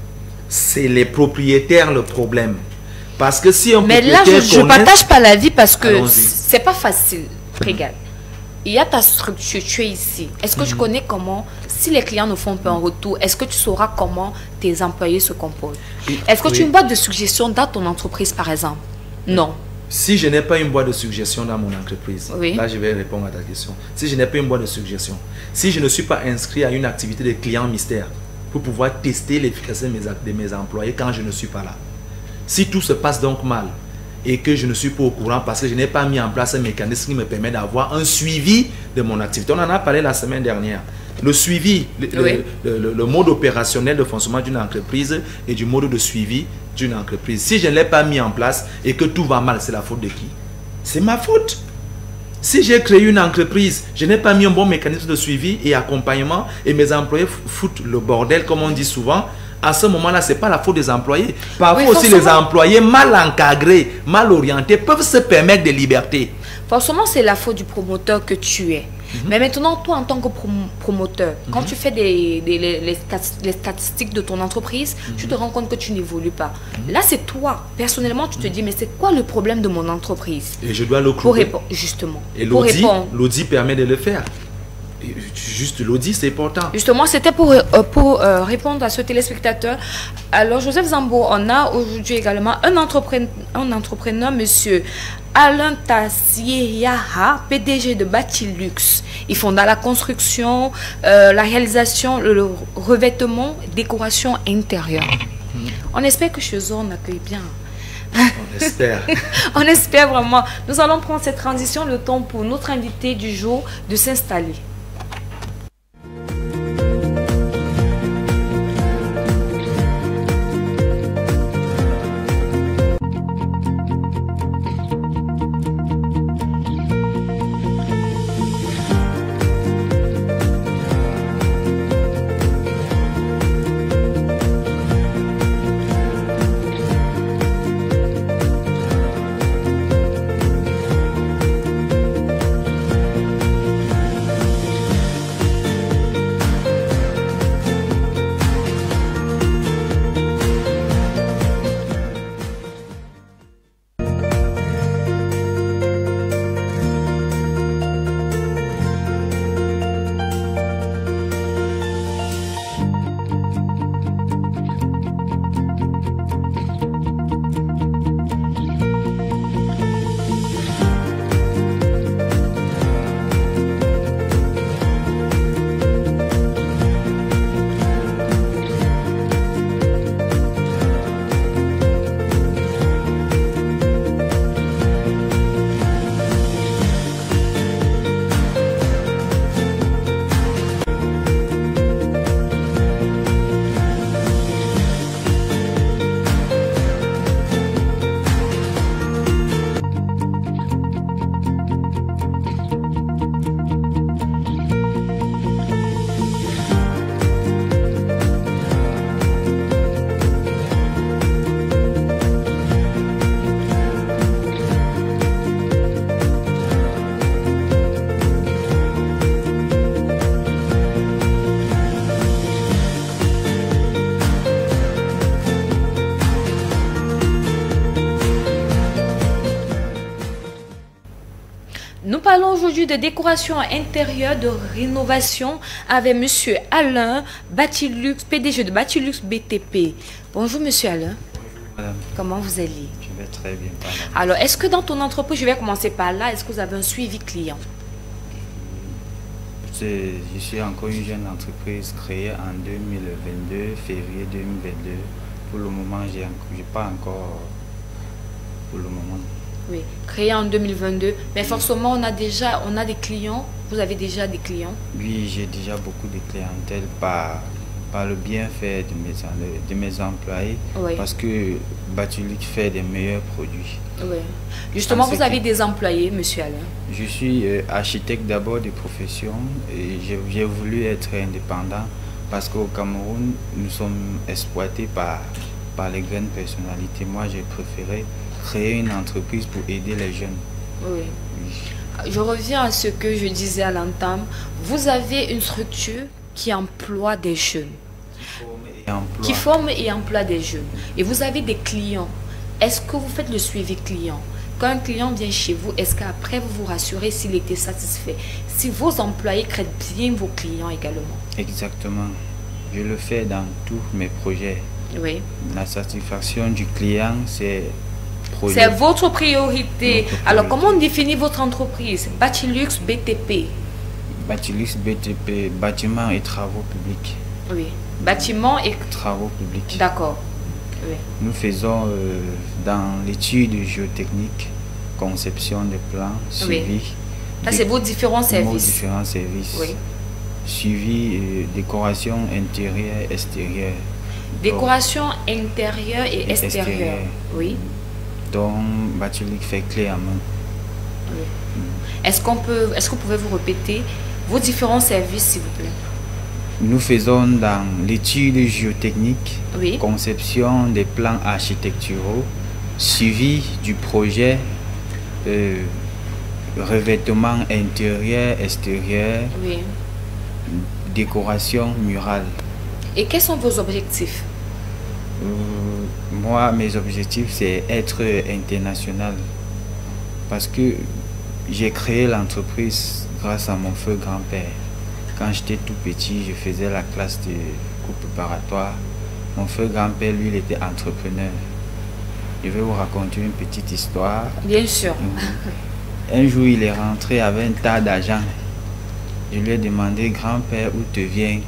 C'est les propriétaires le problème. Parce que si on... Mais là, je ne partage pas l'avis parce que c'est pas facile. Regarde, il y a ta structure, tu es ici. Est-ce que tu connais comment, si les clients ne font pas un retour, est-ce que tu sauras comment tes employés se comportent? Est-ce que tu as une boîte de suggestions dans ton entreprise, par exemple? Non. Si je n'ai pas une boîte de suggestions dans mon entreprise, là je vais répondre à ta question. Si je n'ai pas une boîte de suggestions, si je ne suis pas inscrit à une activité de client mystère, pour pouvoir tester l'efficacité de mes employés quand je ne suis pas là. Si tout se passe donc mal et que je ne suis pas au courant parce que je n'ai pas mis en place un mécanisme qui me permet d'avoir un suivi de mon activité. On en a parlé la semaine dernière. Le suivi, le mode opérationnel de fonctionnement d'une entreprise et du mode de suivi d'une entreprise. Si je ne l'ai pas mis en place et que tout va mal, c'est la faute de qui? C'est ma faute. Si j'ai créé une entreprise, je n'ai pas mis un bon mécanisme de suivi et accompagnement et mes employés foutent le bordel, comme on dit souvent, à ce moment-là, ce n'est pas la faute des employés. Parfois aussi, les employés mal encadrés, mal orientés, peuvent se permettre des libertés. Forcément, c'est la faute du promoteur que tu es. Mais maintenant, toi, en tant que promoteur, quand tu fais les statistiques de ton entreprise, tu te rends compte que tu n'évolues pas. Là, c'est toi. Personnellement, tu te dis, mais c'est quoi le problème de mon entreprise? Et je dois le clouer. Justement. Et l'audit permet de le faire. Juste l'audit, c'est important. Justement, c'était pour répondre à ce téléspectateur. Alors, Joseph Zambo, on a aujourd'hui également un entrepreneur, monsieur Alain Tassier-Yaha, PDG de Batilux. Ils font dans la construction, la réalisation, le revêtement, décoration intérieure. On espère que chez eux, on accueille bien. On espère. On espère vraiment. Nous allons prendre cette transition, le temps pour notre invité du jour de s'installer. Nous parlons aujourd'hui de décoration intérieure, de rénovation avec Monsieur Alain Batilux, PDG de Batilux BTP. Bonjour Monsieur Alain. Bonjour Madame. Comment vous allez? Je vais très bien. Alors, est-ce que dans ton entreprise, je vais commencer par là, est-ce que vous avez un suivi client? Je suis encore une jeune entreprise créée en 2022, février 2022. Pour le moment, je n'ai pas encore pour le moment. Oui, créé en 2022. Mais forcément, on a des clients. Vous avez déjà des clients? Oui, j'ai déjà beaucoup de clientèle par le bienfait de mes employés. Oui. Parce que Batilux fait des meilleurs produits. Oui. Justement, vous avez des employés, Monsieur Alain? Je suis architecte d'abord de profession et j'ai voulu être indépendant parce qu'au Cameroun, nous sommes exploités par les grandes personnalités. Moi, j'ai préféré créer une entreprise pour aider les jeunes. Oui. Oui. Je reviens à ce que je disais à l'entame. Vous avez une structure qui emploie des jeunes. Qui forme et emploie des jeunes. Et vous avez des clients. Est-ce que vous faites le suivi client? Quand un client vient chez vous, est-ce qu'après vous vous rassurez s'il était satisfait? Si vos employés traitent bien vos clients également? Exactement. Je le fais dans tous mes projets. Oui. La satisfaction du client, c'est votre priorité. Alors, comment on définit votre entreprise? Batilux BTP. Batilux BTP, bâtiments et travaux publics. Oui. Bâtiments et travaux publics. D'accord. Oui. Nous faisons dans l'étude géotechnique, conception des plans, suivi. Oui. Ça, c'est vos différents services. Vos différents services. Oui. Suivi, décoration intérieure, extérieure. Décoration intérieure et extérieure. Oui. Donc, Batilux fait clé à main. Oui. Est-ce que vous pouvez vous répéter vos différents services, s'il vous plaît? Nous faisons dans l'étude géotechnique, oui. Conception des plans architecturaux, suivi du projet, revêtement intérieur, extérieur, oui. Décoration murale. Et quels sont vos objectifs? Moi, mes objectifs, c'est être international. Parce que j'ai créé l'entreprise grâce à mon feu grand-père. Quand j'étais tout petit, je faisais la classe de cours préparatoire. Mon feu grand-père, lui, il était entrepreneur. Je vais vous raconter une petite histoire. Bien sûr. Un jour, il est rentré avec un tas d'argent. Je lui ai demandé, grand-père, où te vient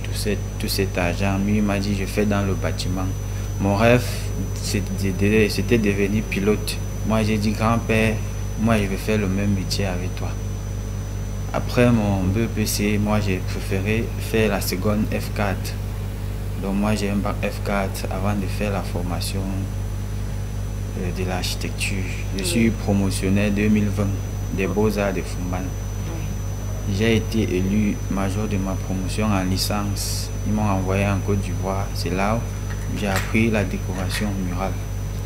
tout cet argent? Lui, il m'a dit, je fais dans le bâtiment. Mon rêve, c'était devenir pilote. Moi, j'ai dit, grand-père, moi, je vais faire le même métier avec toi. Après mon BEPC, moi, j'ai préféré faire la seconde F4. Donc, moi, j'ai un bac F4 avant de faire la formation de l'architecture. Je suis promotionnaire 2020 des Beaux-Arts de Fumban. J'ai été élu major de ma promotion en licence. Ils m'ont envoyé en Côte d'Ivoire. C'est là où j'ai appris la décoration murale.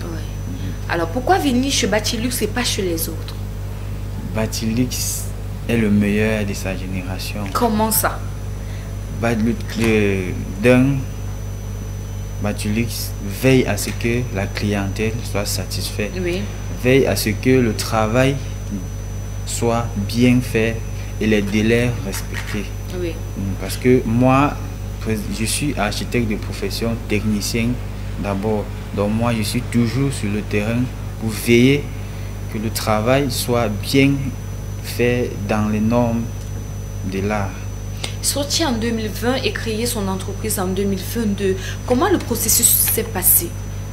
Oui. Alors pourquoi venir chez Batilux et pas chez les autres? Batilux est le meilleur de sa génération. Comment ça? Batilux veille à ce que la clientèle soit satisfaite. Oui. Veille à ce que le travail soit bien fait et les délais respectés. Oui. Parce que moi, je suis architecte de profession, technicien d'abord. Donc moi, je suis toujours sur le terrain pour veiller que le travail soit bien fait dans les normes de l'art. Sorti en 2020 et créer son entreprise en 2022, comment le processus s'est passé?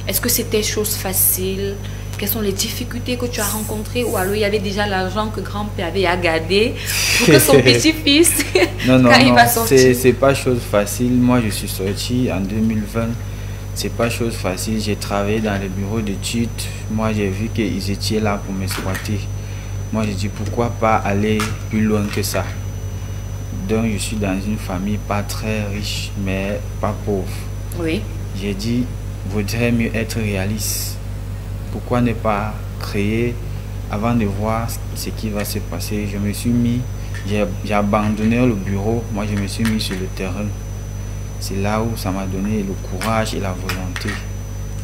Est-ce que c'était chose facile? Quelles sont les difficultés que tu as rencontrées? Ou alors il y avait déjà l'argent que grand-père avait à garder pour que son petit-fils, non, c'est pas chose facile. Moi, je suis sorti en 2020. C'est pas chose facile. J'ai travaillé dans les bureaux d'études. Moi, j'ai vu qu'ils étaient là pour m'exploiter. Moi, j'ai dit pourquoi pas aller plus loin que ça. Donc, je suis dans une famille pas très riche, mais pas pauvre. Oui. J'ai dit, vaudrait mieux être réaliste. Pourquoi ne pas créer avant de voir ce qui va se passer? Je me suis mis, j'ai abandonné le bureau, moi je me suis mis sur le terrain. C'est là où ça m'a donné le courage et la volonté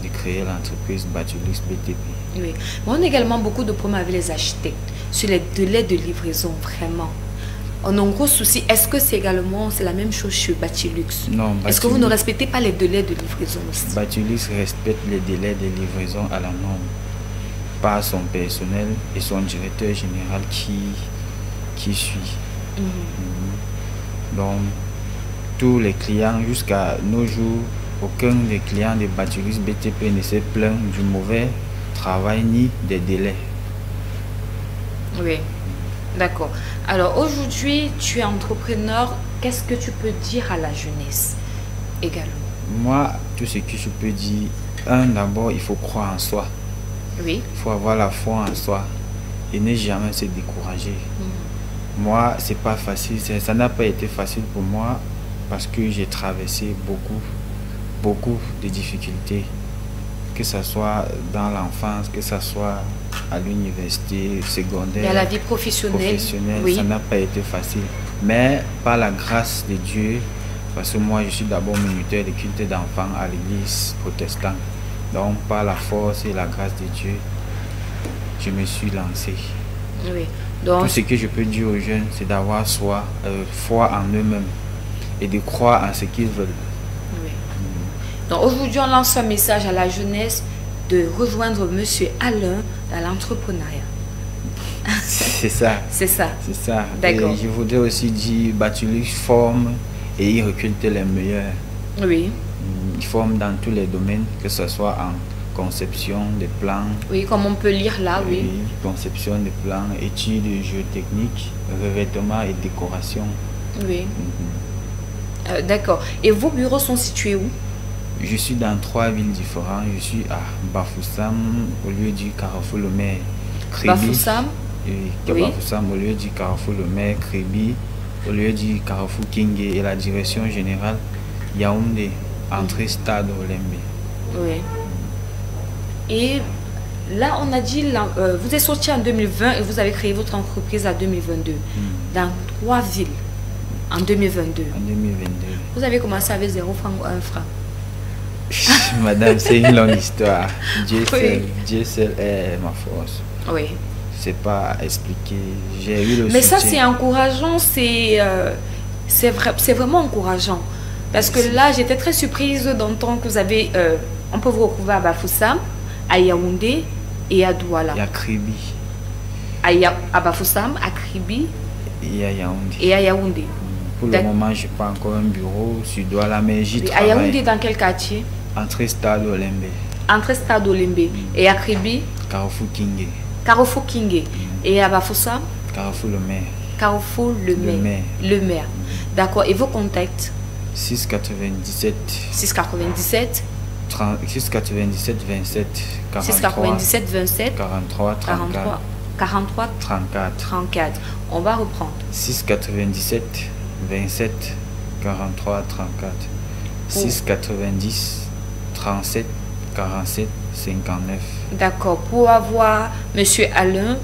de créer l'entreprise Batilux BTP. Oui. Mais on a également beaucoup de problèmes avec les architectes sur les délais de livraison, vraiment. On a un gros souci. Est-ce que c'est la même chose chez Batilux? Non. Est-ce que vous ne respectez pas les délais de livraison aussi? Batilux respecte les délais de livraison à la norme, par son personnel et son directeur général qui suit. Donc, tous les clients, jusqu'à nos jours, aucun des clients de Batilux BTP ne se plaint du mauvais travail ni des délais. Oui, d'accord. Alors aujourd'hui, tu es entrepreneur. Qu'est-ce que tu peux dire à la jeunesse également? Moi, tout ce que je peux dire, d'abord, il faut croire en soi. Oui. Il faut avoir la foi en soi et ne jamais se décourager. Moi, c'est pas facile. Ça n'a pas été facile pour moi parce que j'ai traversé beaucoup de difficultés. Que ce soit dans l'enfance, que ce soit à l'université secondaire, et à la vie professionnelle, oui. Ça n'a pas été facile. Mais par la grâce de Dieu, parce que moi je suis d'abord moniteur de culte d'enfants à l'église protestante. Donc par la force et la grâce de Dieu, je me suis lancé. Oui. Donc, tout ce que je peux dire aux jeunes, c'est d'avoir foi en eux-mêmes et de croire en ce qu'ils veulent. Oui. Donc aujourd'hui, on lance un message à la jeunesse de rejoindre Monsieur Alain dans l'entrepreneuriat. C'est ça. C'est ça. C'est ça. D'accord. Et je voudrais aussi dire, Batilux forme et il recrute les meilleurs. Oui. Il forme dans tous les domaines, que ce soit en conception des plans. Oui, comme on peut lire là, oui. Conception des plans, études géotechniques, revêtement et décoration. Oui. D'accord. Et vos bureaux sont situés où? Je suis dans 3 villes différentes. Je suis à Bafoussam, au lieu du Carrefour Le Maire. Bafoussam? Oui. Bafoussam, au lieu du Carrefour Le Maire. Kribi, au lieu du Carrefour Kingé. Et la direction générale, Yaoundé, entrée Stade Olembe. Oui. Et là, on a dit, vous êtes sorti en 2020 et vous avez créé votre entreprise en 2022. Dans 3 villes, en 2022. En 2022. Vous avez commencé avec 0 francs ou 1 franc. Madame, c'est une longue histoire. Dieu seul est ma force. Oui. C'est pas à expliquer. J'ai eu le Mais soutien. ça, c'est encourageant. C'est vraiment encourageant. Parce que là, j'étais très surprise d'entendre que vous avez... on peut vous retrouver à Bafoussam, à Yaoundé et à Douala. Et à Kribi. À Bafoussam, à Kribi et à Yaoundé. Pour le moment, je n'ai pas encore un bureau sur Douala, mais j'y travaille. À Yaoundé, dans quel quartier? Entrée Stade Olembe. Entrée Stade Olembe. Et à Kribi? Carrefour Kingé. Carrefour Kingé. Et à Bafoussam? Carrefour Le Maire. Carrefour Le Maire. Le Maire. D'accord. Et vos contacts? 697. 697. 697 27 43. 697 27 43 34. 43 34. 34. On va reprendre. 697 27 43 34. 690 37 47 59. D'accord. Pour avoir Monsieur Alain,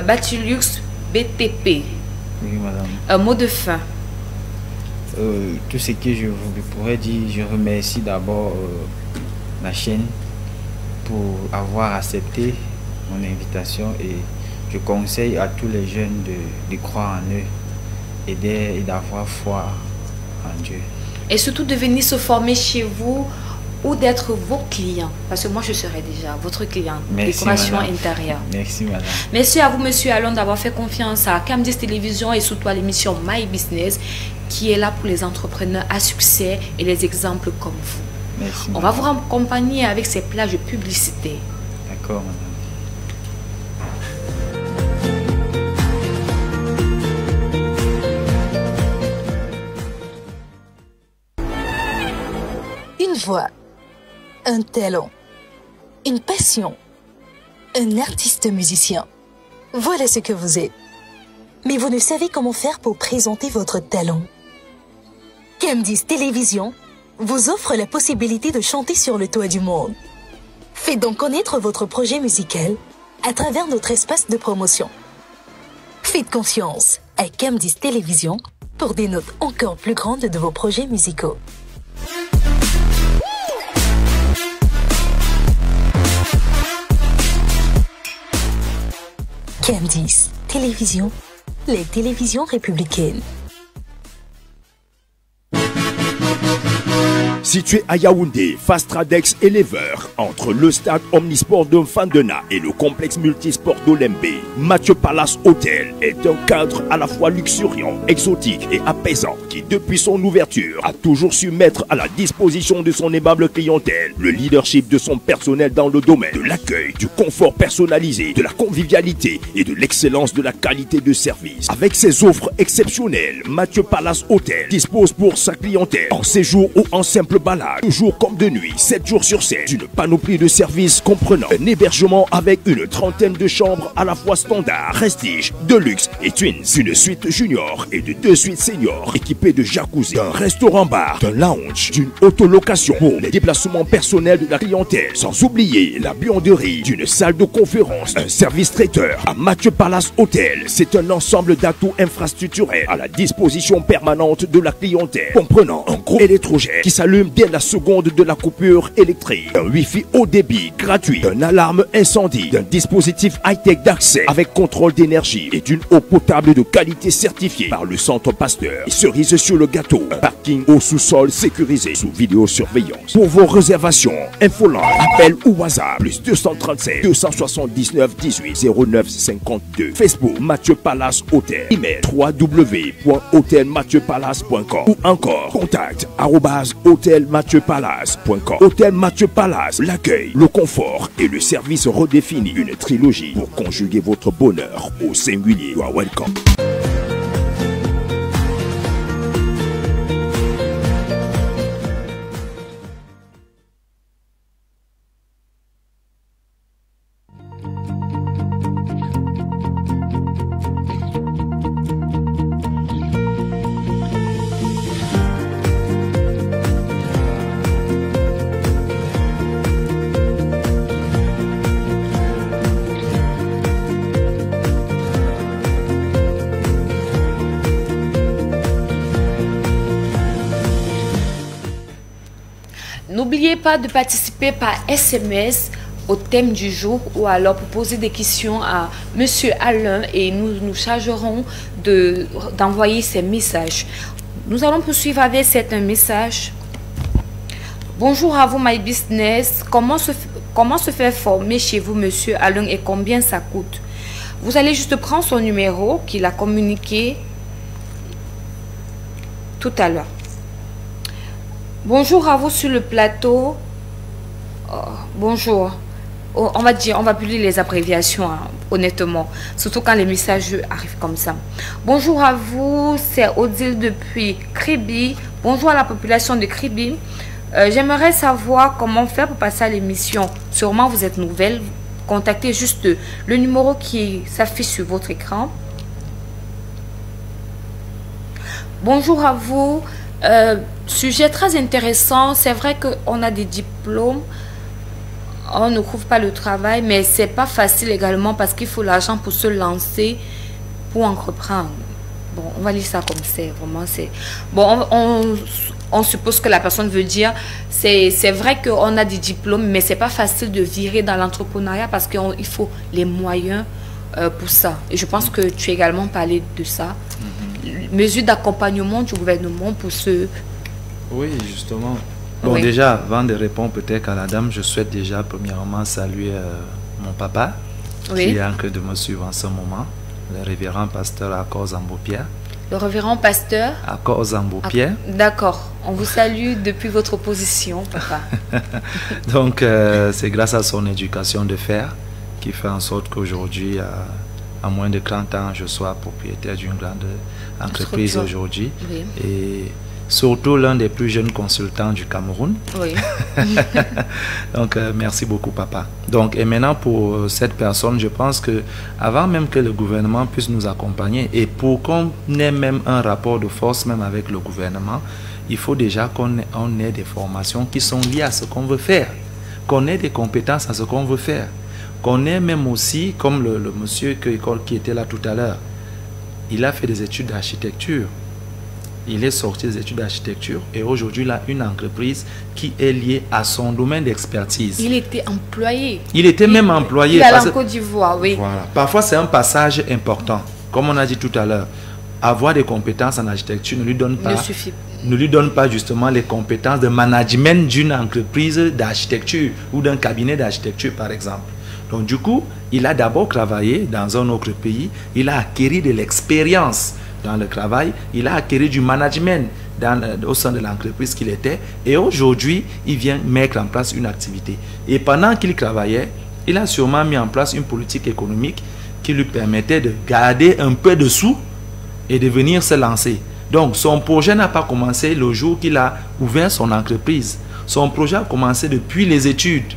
Batilux BTP. Oui, madame. Un mot de fin. Tout ce que je vous pourrais dire, je remercie d'abord la chaîne pour avoir accepté mon invitation et je conseille à tous les jeunes de croire en eux et d'avoir foi en Dieu. Et surtout de venir se former chez vous ou d'être vos clients. Parce que moi, je serai déjà votre client. Merci, décoration madame. intérieure. Merci, madame. Merci à vous, monsieur Alain, d'avoir fait confiance à Cam10 Télévision et surtout à l'émission My Business qui est là pour les entrepreneurs à succès et les exemples comme vous. Merci, on va vous accompagner avec ces plages de publicité. D'accord, madame. Une voix, un talent, une passion, un artiste musicien. Voilà ce que vous êtes. Mais vous ne savez comment faire pour présenter votre talent. Cam10 Télévision vous offre la possibilité de chanter sur le toit du monde. Faites donc connaître votre projet musical à travers notre espace de promotion. Faites confiance à Cam10 Télévision pour des notes encore plus grandes de vos projets musicaux. Candice Télévision, les télévisions républicaines. Situé à Yaoundé, Fastradex Elever, entre le stade omnisport de Mfandena et le complexe multisport d'Olembe, Mathieu Palace Hotel est un cadre à la fois luxuriant, exotique et apaisant qui, depuis son ouverture, a toujours su mettre à la disposition de son aimable clientèle le leadership de son personnel dans le domaine de l'accueil, du confort personnalisé, de la convivialité et de l'excellence de la qualité de service. Avec ses offres exceptionnelles, Mathieu Palace Hotel dispose pour sa clientèle, en séjour ou en simple balade, toujours comme de nuit, 7 jours sur 7, d'une panoplie de services comprenant un hébergement avec une trentaine de chambres à la fois standard, prestige, deluxe et twins, une suite junior et de 2 suites seniors équipées de jacuzzi, d'un restaurant-bar, d'un lounge, d'une autolocation pour les déplacements personnels de la clientèle, sans oublier la buanderie, d'une salle de conférence, un service traiteur. À Mathieu Palace Hotel, c'est un ensemble d'atouts infrastructurels à la disposition permanente de la clientèle, comprenant un gros électrogène qui s'allume dès la seconde de la coupure électrique, un wifi haut débit gratuit, une alarme incendie, d'un dispositif high-tech d'accès avec contrôle d'énergie et d'une eau potable de qualité certifiée par le Centre Pasteur. Et cerise sur le gâteau, un parking au sous-sol sécurisé sous vidéosurveillance. Pour vos réservations, infoline, appel ou WhatsApp, plus 237 279 18 09 52. Facebook Mathieu Palace Hotel. Email www.hotelmathieuPalace.com ou encore contact @hotelmathieuPalace.com. Hôtel Mathieu Palace, l'accueil, le confort et le service redéfini. Une trilogie pour conjuguer votre bonheur au singulier. You are welcome. N'oubliez pas de participer par SMS au thème du jour ou alors pour poser des questions à Monsieur Alain et nous nous chargerons d'envoyer ces messages. Nous allons poursuivre avec un message. Bonjour à vous, My Business. Comment se faire former chez vous, Monsieur Alain, et combien ça coûte? Vous allez juste prendre son numéro qu'il a communiqué tout à l'heure. Bonjour à vous sur le plateau. Bonjour. On va plus lire les abréviations, hein, honnêtement. Surtout quand les messages arrivent comme ça. Bonjour à vous, c'est Odile depuis Kribi. Bonjour à la population de Kribi. J'aimerais savoir comment faire pour passer à l'émission. Sûrement vous êtes nouvelle. Contactez juste le numéro qui s'affiche sur votre écran. Bonjour à vous. Sujet très intéressant. C'est vrai qu'on a des diplômes, on ne trouve pas le travail, mais c'est pas facile également parce qu'il faut l'argent pour se lancer, pour entreprendre. Bon, on va lire ça comme c'est vraiment c'est bon. On suppose que la personne veut dire c'est vrai qu'on a des diplômes, mais c'est pas facile de virer dans l'entrepreneuriat parce qu'il faut les moyens pour ça. Et je pense que tu as également parlé de ça. Mesures d'accompagnement du gouvernement pour ceux. Oui, justement. Bon, oui. Déjà, avant de répondre peut-être à la dame, je souhaite déjà premièrement saluer mon papa, oui, qui est en train de me suivre en ce moment, le révérend pasteur Akor Zambo-Pierre. Le révérend pasteur Akor Zambo-Pierre. D'accord. On vous salue depuis votre position, papa. Donc, c'est grâce à son éducation de fer qui fait en sorte qu'aujourd'hui, à moins de 30 ans, je sois propriétaire d'une grande entreprise aujourd'hui. Oui. Et surtout l'un des plus jeunes consultants du Cameroun. Oui. Donc, merci beaucoup, papa. Donc, et maintenant, pour cette personne, je pense que avant même que le gouvernement puisse nous accompagner et pour qu'on ait même un rapport de force même avec le gouvernement, il faut déjà qu'on ait des formations qui sont liées à ce qu'on veut faire, qu'on ait des compétences à ce qu'on veut faire, qu'on ait même aussi, comme le monsieur qui était là tout à l'heure, il a fait des études d'architecture. il est sorti des études d'architecture et aujourd'hui, il a une entreprise qui est liée à son domaine d'expertise. Il était employé. Il était même employé. Il est en Côte d'Ivoire, oui. Voilà. Parfois, c'est un passage important. Comme on a dit tout à l'heure, avoir des compétences en architecture ne lui donne pas justement les compétences de management d'une entreprise d'architecture ou d'un cabinet d'architecture, par exemple. Donc, du coup, il a d'abord travaillé dans un autre pays. Il a acquis de l'expérience dans le travail, il a acquis du management au sein de l'entreprise qu'il était et aujourd'hui, il vient mettre en place une activité. Et pendant qu'il travaillait, il a sûrement mis en place une politique économique qui lui permettait de garder un peu de sous et de venir se lancer. Donc, son projet n'a pas commencé le jour qu'il a ouvert son entreprise. Son projet a commencé depuis les études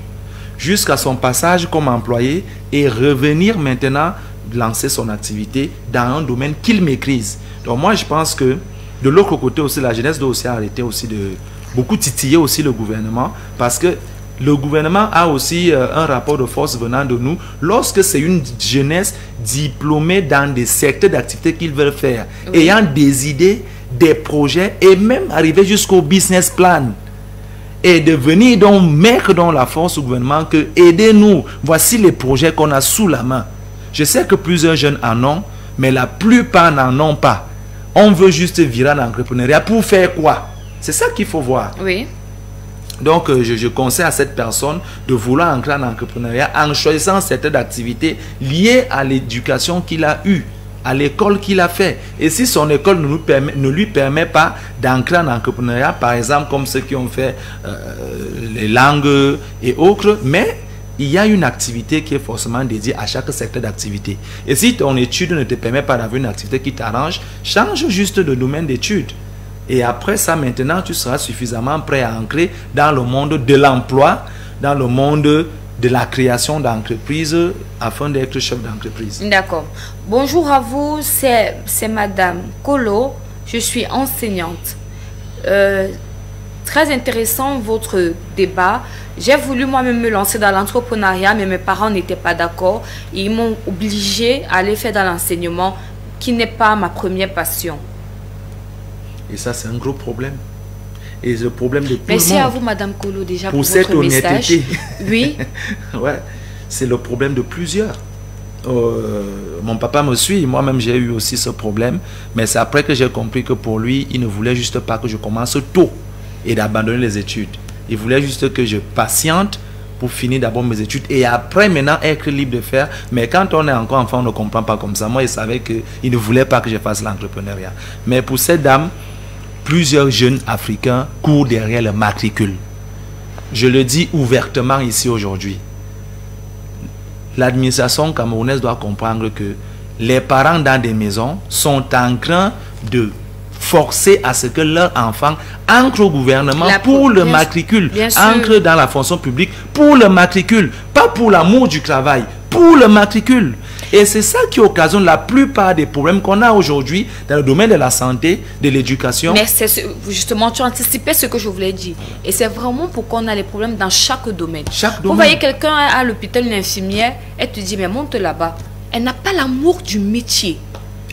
jusqu'à son passage comme employé et revenir maintenant lancer son activité dans un domaine qu'il maîtrise. Donc moi je pense que de l'autre côté aussi, la jeunesse doit aussi arrêter aussi de beaucoup titiller aussi le gouvernement, parce que le gouvernement a aussi un rapport de force venant de nous lorsque c'est une jeunesse diplômée dans des secteurs d'activité qu'ils veulent faire, ayant des idées, des projets et même arriver jusqu'au business plan. Et de venir donc mettre dans la force au gouvernement que aidez-nous, voici les projets qu'on a sous la main. Je sais que plusieurs jeunes en ont, mais la plupart n'en ont pas. On veut juste virer l'entrepreneuriat pour faire quoi? C'est ça qu'il faut voir. Oui. Donc, je conseille à cette personne de vouloir entrer en entrepreneuriat en choisissant certaines activités liées à l'éducation qu'il a eue, à l'école qu'il a fait. Et si son école ne lui permet pas d'entrer en entrepreneuriat, par exemple, comme ceux qui ont fait les langues et autres, mais il y a une activité qui est forcément dédiée à chaque secteur d'activité. Et si ton étude ne te permet pas d'avoir une activité qui t'arrange, change juste de domaine d'études. Et après ça, maintenant, tu seras suffisamment prêt à ancrer dans le monde de l'emploi, dans le monde de la création d'entreprises, afin d'être chef d'entreprise. D'accord. Bonjour à vous, c'est Madame Kolo. Je suis enseignante. Très intéressant votre débat. J'ai voulu moi-même me lancer dans l'entrepreneuriat, mais mes parents n'étaient pas d'accord. Ils m'ont obligé à aller faire dans l'enseignement, qui n'est pas ma première passion. Et ça, c'est un gros problème. Et le problème de tout le monde. Merci à vous, Madame Kolo, déjà pour cette votre message. Oui. Ouais, c'est le problème de plusieurs. Mon papa me suit, moi-même j'ai eu aussi ce problème, mais c'est après que j'ai compris que pour lui, il ne voulait juste pas que je commence tôt et d'abandonner les études. Il voulait juste que je patiente pour finir d'abord mes études et après maintenant être libre de faire. Mais quand on est encore enfant, on ne comprend pas comme ça. Moi, il savait qu'il ne voulait pas que je fasse l'entrepreneuriat. Mais pour cette dame, plusieurs jeunes Africains courent derrière le matricule. Je le dis ouvertement ici aujourd'hui. L'administration camerounaise doit comprendre que les parents dans des maisons sont en train de forcer à ce que leur enfant entre au gouvernement pour le matricule, entre dans la fonction publique pour le matricule, pas pour l'amour du travail, pour le matricule. Et c'est ça qui occasionne la plupart des problèmes qu'on a aujourd'hui dans le domaine de la santé, de l'éducation. Mais justement, tu as anticipé ce que je voulais dire. Et c'est vraiment pourquoi on a les problèmes dans chaque domaine. Vous voyez quelqu'un à l'hôpital, une infirmière, elle te dit, mais monte là-bas. Elle n'a pas l'amour du métier.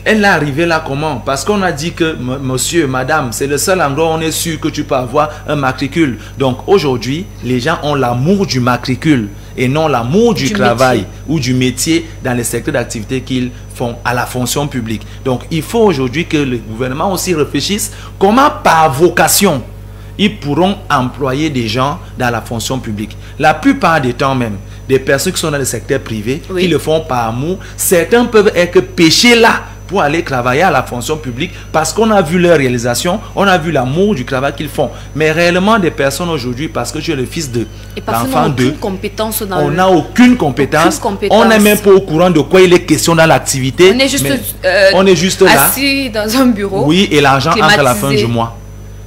Elle est arrivée là comment? Parce qu'on a dit que, monsieur, madame, c'est le seul endroit où on est sûr que tu peux avoir un matricule. Donc aujourd'hui, les gens ont l'amour du matricule et non l'amour du travail ou du métier dans les secteurs d'activité qu'ils font à la fonction publique. Donc il faut aujourd'hui que le gouvernement aussi réfléchisse comment par vocation ils pourront employer des gens dans la fonction publique. La plupart des temps même, des personnes qui sont dans le secteur privé, qui le font par amour, certains peuvent être pêchés là pour aller travailler à la fonction publique parce qu'on a vu leur réalisation, on a vu l'amour du travail qu'ils font. Mais réellement, des personnes aujourd'hui, parce que tu es le fils de l'enfant d'eux, on n'a aucune compétence, on n'est même pas au courant de quoi il est question dans l'activité. On est juste là, assis dans un bureau. Oui, et l'argent entre à la fin du mois.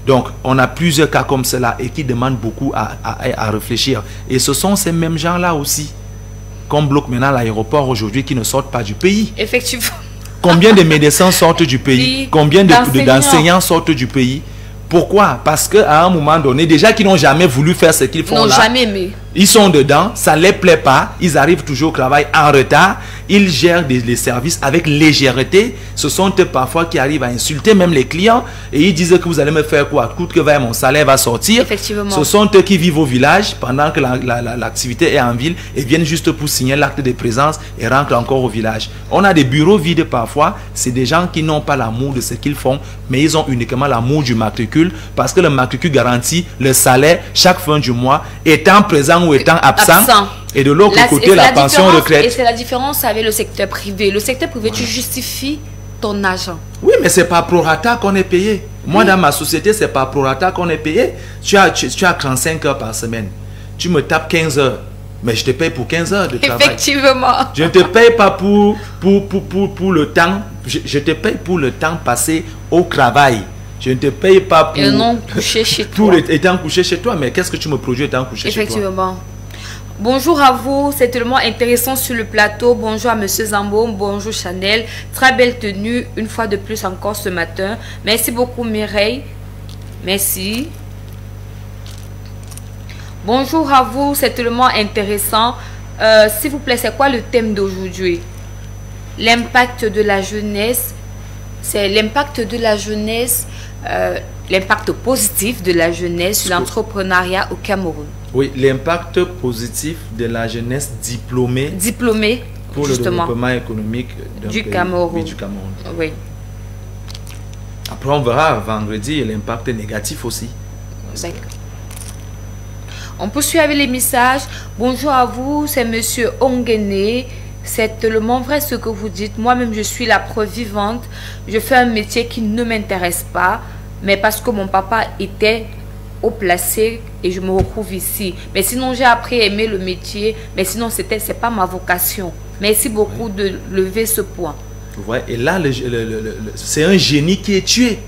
Donc, on a plusieurs cas comme cela et qui demandent beaucoup à réfléchir. Et ce sont ces mêmes gens-là aussi qu'on bloque maintenant à l'aéroport aujourd'hui qui ne sortent pas du pays. Effectivement. Combien de médecins sortent du pays? Combien d'enseignants sortent du pays? Pourquoi? Parce qu'à un moment donné, déjà qu'ils n'ont jamais voulu faire ce qu'ils font là. N'ont jamais aimé. Ils sont dedans, ça ne les plaît pas, ils arrivent toujours au travail en retard, ils gèrent les services avec légèreté. Ce sont eux parfois qui arrivent à insulter même les clients et ils disent que vous allez me faire quoi? Coûte que va, mon salaire va sortir. Effectivement. Ce sont eux qui vivent au village pendant que l'activité est en ville et viennent juste pour signer l'acte de présence et rentrent encore au village. On a des bureaux vides parfois, c'est des gens qui n'ont pas l'amour de ce qu'ils font, mais ils ont uniquement l'amour du matricule parce que le matricule garantit le salaire chaque fin du mois, étant présent ou étant absent. Et de l'autre côté, la pension retraite. Et c'est la différence avec le secteur privé. Le secteur privé, tu justifies ton argent. Oui, mais c'est pas pro rata qu'on est payé. Moi, dans ma société, c'est pas pro rata qu'on est payé. Tu as 35 heures par semaine. Tu me tapes 15 heures. Mais je te paye pour 15 heures de travail. Effectivement. Je ne te paye pas pour le temps. Je te paye pour le temps passé au travail. Je ne te paye pas pour... Et non couché chez toi. Pour étant couché chez toi. Mais qu'est-ce que tu me produis étant couché chez toi? Effectivement. Bonjour à vous, c'est tellement intéressant sur le plateau. Bonjour à Monsieur Zambo, bonjour Chanel. Très belle tenue, une fois de plus encore ce matin. Merci beaucoup Mireille. Merci. Bonjour à vous, c'est tellement intéressant. S'il vous plaît, c'est quoi le thème d'aujourd'hui? L'impact de la jeunesse. C'est l'impact de la jeunesse, l'impact positif de la jeunesse sur l'entrepreneuriat au Cameroun. Oui, l'impact positif de la jeunesse diplômée. Diplômée, pour justement, le développement économique du Cameroun. Oui. Après, on verra vendredi l'impact négatif aussi. D'accord. On poursuit avec les messages. Bonjour à vous, c'est Monsieur Ongene. C'est tellement vrai ce que vous dites. Moi-même, je suis la preuve vivante. Je fais un métier qui ne m'intéresse pas, mais parce que mon papa était haut placé et je me retrouve ici. Mais sinon, j'ai appris à aimer le métier. Mais sinon, c'est pas ma vocation. Merci beaucoup de lever ce point. Ouais, et là, c'est un génie qui est tué.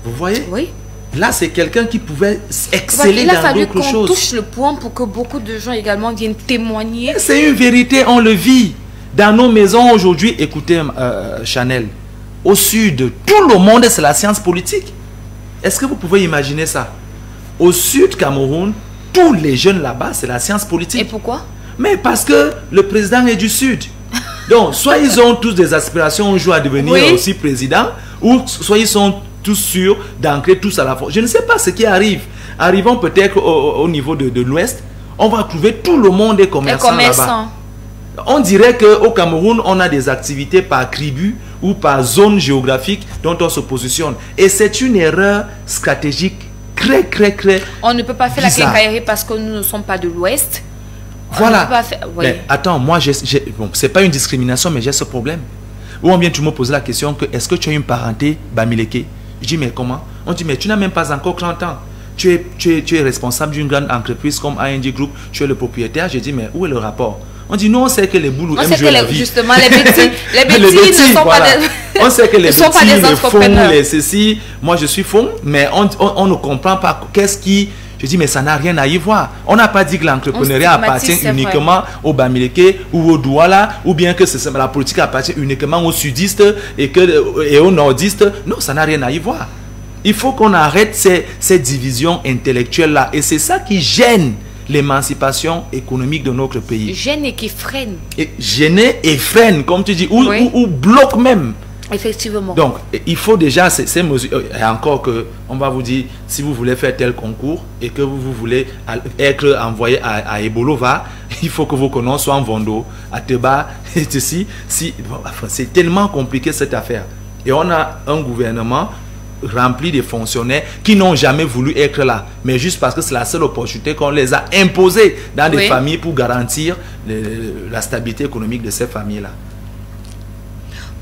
Vous voyez? Oui. Là, c'est quelqu'un qui pouvait exceller dans d'autres choses. Il a fallu qu'on touche le point pour que beaucoup de gens également viennent témoigner. C'est une vérité, on le vit. Dans nos maisons aujourd'hui, écoutez, Chanel, au sud, tout le monde, c'est la science politique. Est-ce que vous pouvez imaginer ça? Au sud Cameroun, tous les jeunes là-bas, c'est la science politique. Et pourquoi? Mais parce que le président est du sud. Donc, soit ils ont tous des aspirations un jour à devenir aussi président, ou soit ils sont tous sûrs d'ancrer tous à la fois. Je ne sais pas ce qui arrive. Arrivons peut-être au niveau de l'Ouest, on va trouver tout le monde est commerçant là-bas. On dirait qu'au Cameroun, on a des activités par tribu ou par zone géographique dont on se positionne. Et c'est une erreur stratégique très. On ne peut pas faire la quincaillerie parce que nous ne sommes pas de l'Ouest. Voilà. Mais attends, moi, bon, c'est pas une discrimination, mais j'ai ce problème. Ou bien tu me poses la question que est-ce que tu as une parenté Bamileke? Je dis, mais comment? On dit, mais tu n'as même pas encore 30 ans. Tu es responsable d'une grande entreprise comme ING Group, tu es le propriétaire. Je dis, mais où est le rapport? On dit, non, on sait que les boulots aiment jouer la vie. Justement, les petits ne sont pas des... On sait que les petits, les fonds, les ceci. Moi, je suis fond, mais on ne comprend pas qu'est-ce qui... Je dis, mais ça n'a rien à y voir. On n'a pas dit que l'entrepreneuriat appartient uniquement aux Bamileke ou aux Douala, ou bien que la politique appartient uniquement aux sudistes et aux nordistes. Non, ça n'a rien à y voir. Il faut qu'on arrête ces divisions intellectuelles-là. Et c'est ça qui gêne l'émancipation économique de notre pays. Gêne et qui freine. Gêner et freine, comme tu dis, ou bloque même. Effectivement. Donc, il faut déjà ces mesures. Et encore que, on va vous dire, si vous voulez faire tel concours et que vous voulez être envoyé à Ebolova, il faut que vos colons soient en Vondo, à Teba, et ceci. C'est tellement compliqué cette affaire. Et on a un gouvernement rempli de fonctionnaires qui n'ont jamais voulu être là, mais juste parce que c'est la seule opportunité qu'on les a imposées dans des familles pour garantir la stabilité économique de ces familles-là.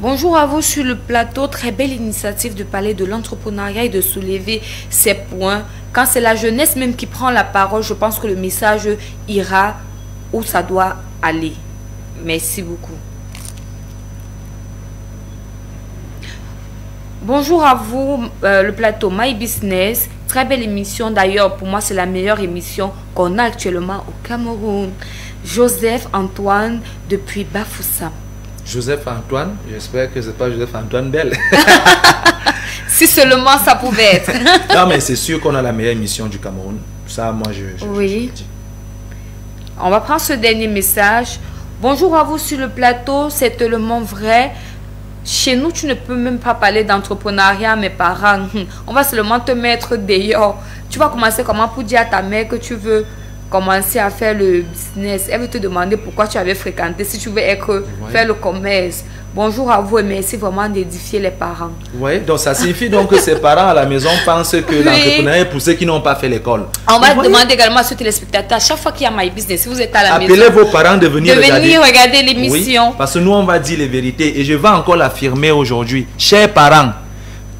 Bonjour à vous sur le plateau. Très belle initiative de parler de l'entrepreneuriat et de soulever ces points. Quand c'est la jeunesse même qui prend la parole, je pense que le message ira où ça doit aller. Merci beaucoup. Bonjour à vous, le plateau My Business. Très belle émission. D'ailleurs, pour moi, c'est la meilleure émission qu'on a actuellement au Cameroun. Joseph Antoine depuis Bafoussam. Joseph Antoine, j'espère que ce n'est pas Joseph Antoine Bell. Si seulement ça pouvait être. Non, mais c'est sûr qu'on a la meilleure émission du Cameroun. Ça, moi, je le dis. On va prendre ce dernier message. Bonjour à vous sur le plateau, c'est tellement vrai. Chez nous, tu ne peux même pas parler d'entrepreneuriat à mes parents. On va seulement te mettre dehors. Tu vas commencer comment pour dire à ta mère que tu veux commencer à faire le business. Elle veut te demander pourquoi tu avais fréquenté, si tu veux faire le commerce. Bonjour à vous et merci vraiment d'édifier les parents. Oui, donc ça signifie donc que ces parents à la maison pensent que l'entrepreneuriat est pour ceux qui n'ont pas fait l'école. On va demander également à ceux téléspectateurs, à chaque fois qu'il y a My Business, si vous êtes à la maison, appelez vos parents de venir regarder l'émission. Oui, parce que nous on va dire les vérités et je vais encore l'affirmer aujourd'hui. Chers parents,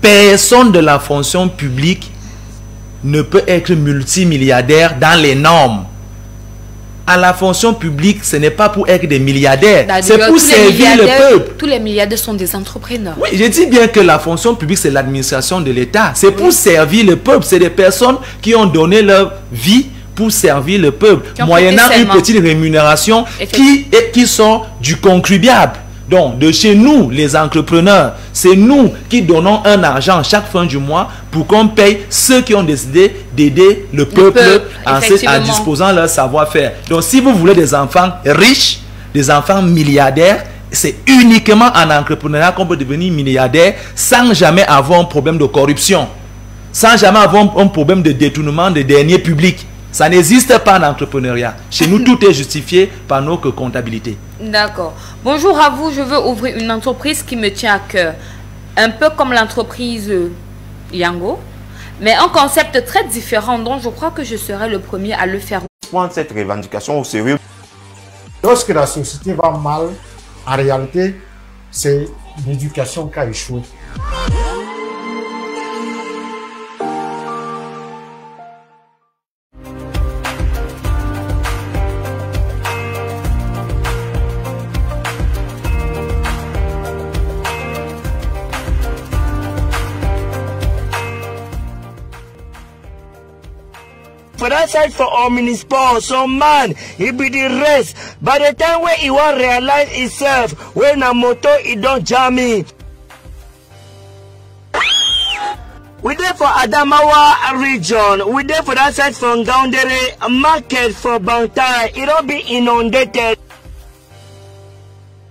personne de la fonction publique ne peut être multimilliardaire dans les normes. À la fonction publique, ce n'est pas pour être des milliardaires, c'est pour servir le peuple. Tous les milliardaires sont des entrepreneurs. Oui, je dis bien que la fonction publique, c'est l'administration de l'État. C'est pour servir le peuple. C'est des personnes qui ont donné leur vie pour servir le peuple, moyennant une petite rémunération qui sort du contribuable. Donc, de chez nous, les entrepreneurs, c'est nous qui donnons un argent chaque fin du mois pour qu'on paye ceux qui ont décidé d'aider le peuple en disposant leur savoir-faire. Donc, si vous voulez des enfants riches, des enfants milliardaires, c'est uniquement en entrepreneuriat qu'on peut devenir milliardaire sans jamais avoir un problème de corruption, sans jamais avoir un problème de détournement des deniers publics. Ça n'existe pas en entrepreneuriat. Chez nous, tout est justifié par nos comptabilités. D'accord. Bonjour à vous, je veux ouvrir une entreprise qui me tient à cœur. Un peu comme l'entreprise Yango, mais un concept très différent dont je crois que je serai le premier à le faire. Prendre cette revendication au sérieux. Lorsque la société va mal, en réalité, c'est l'éducation qui a échoué. For that side for omnisport, some man, he be the rest. By the time when he won't realize himself, when a motor he don't jam me. We there for Adamawa region. We there for that side from Gaundere market for Bantai. It don't be inundated.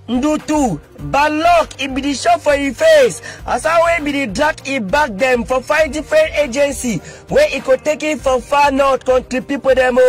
Ndutu, bad luck, it be the shot for your face. As I will be the drag it back them for 5 different agencies where it could take it from far north country people them.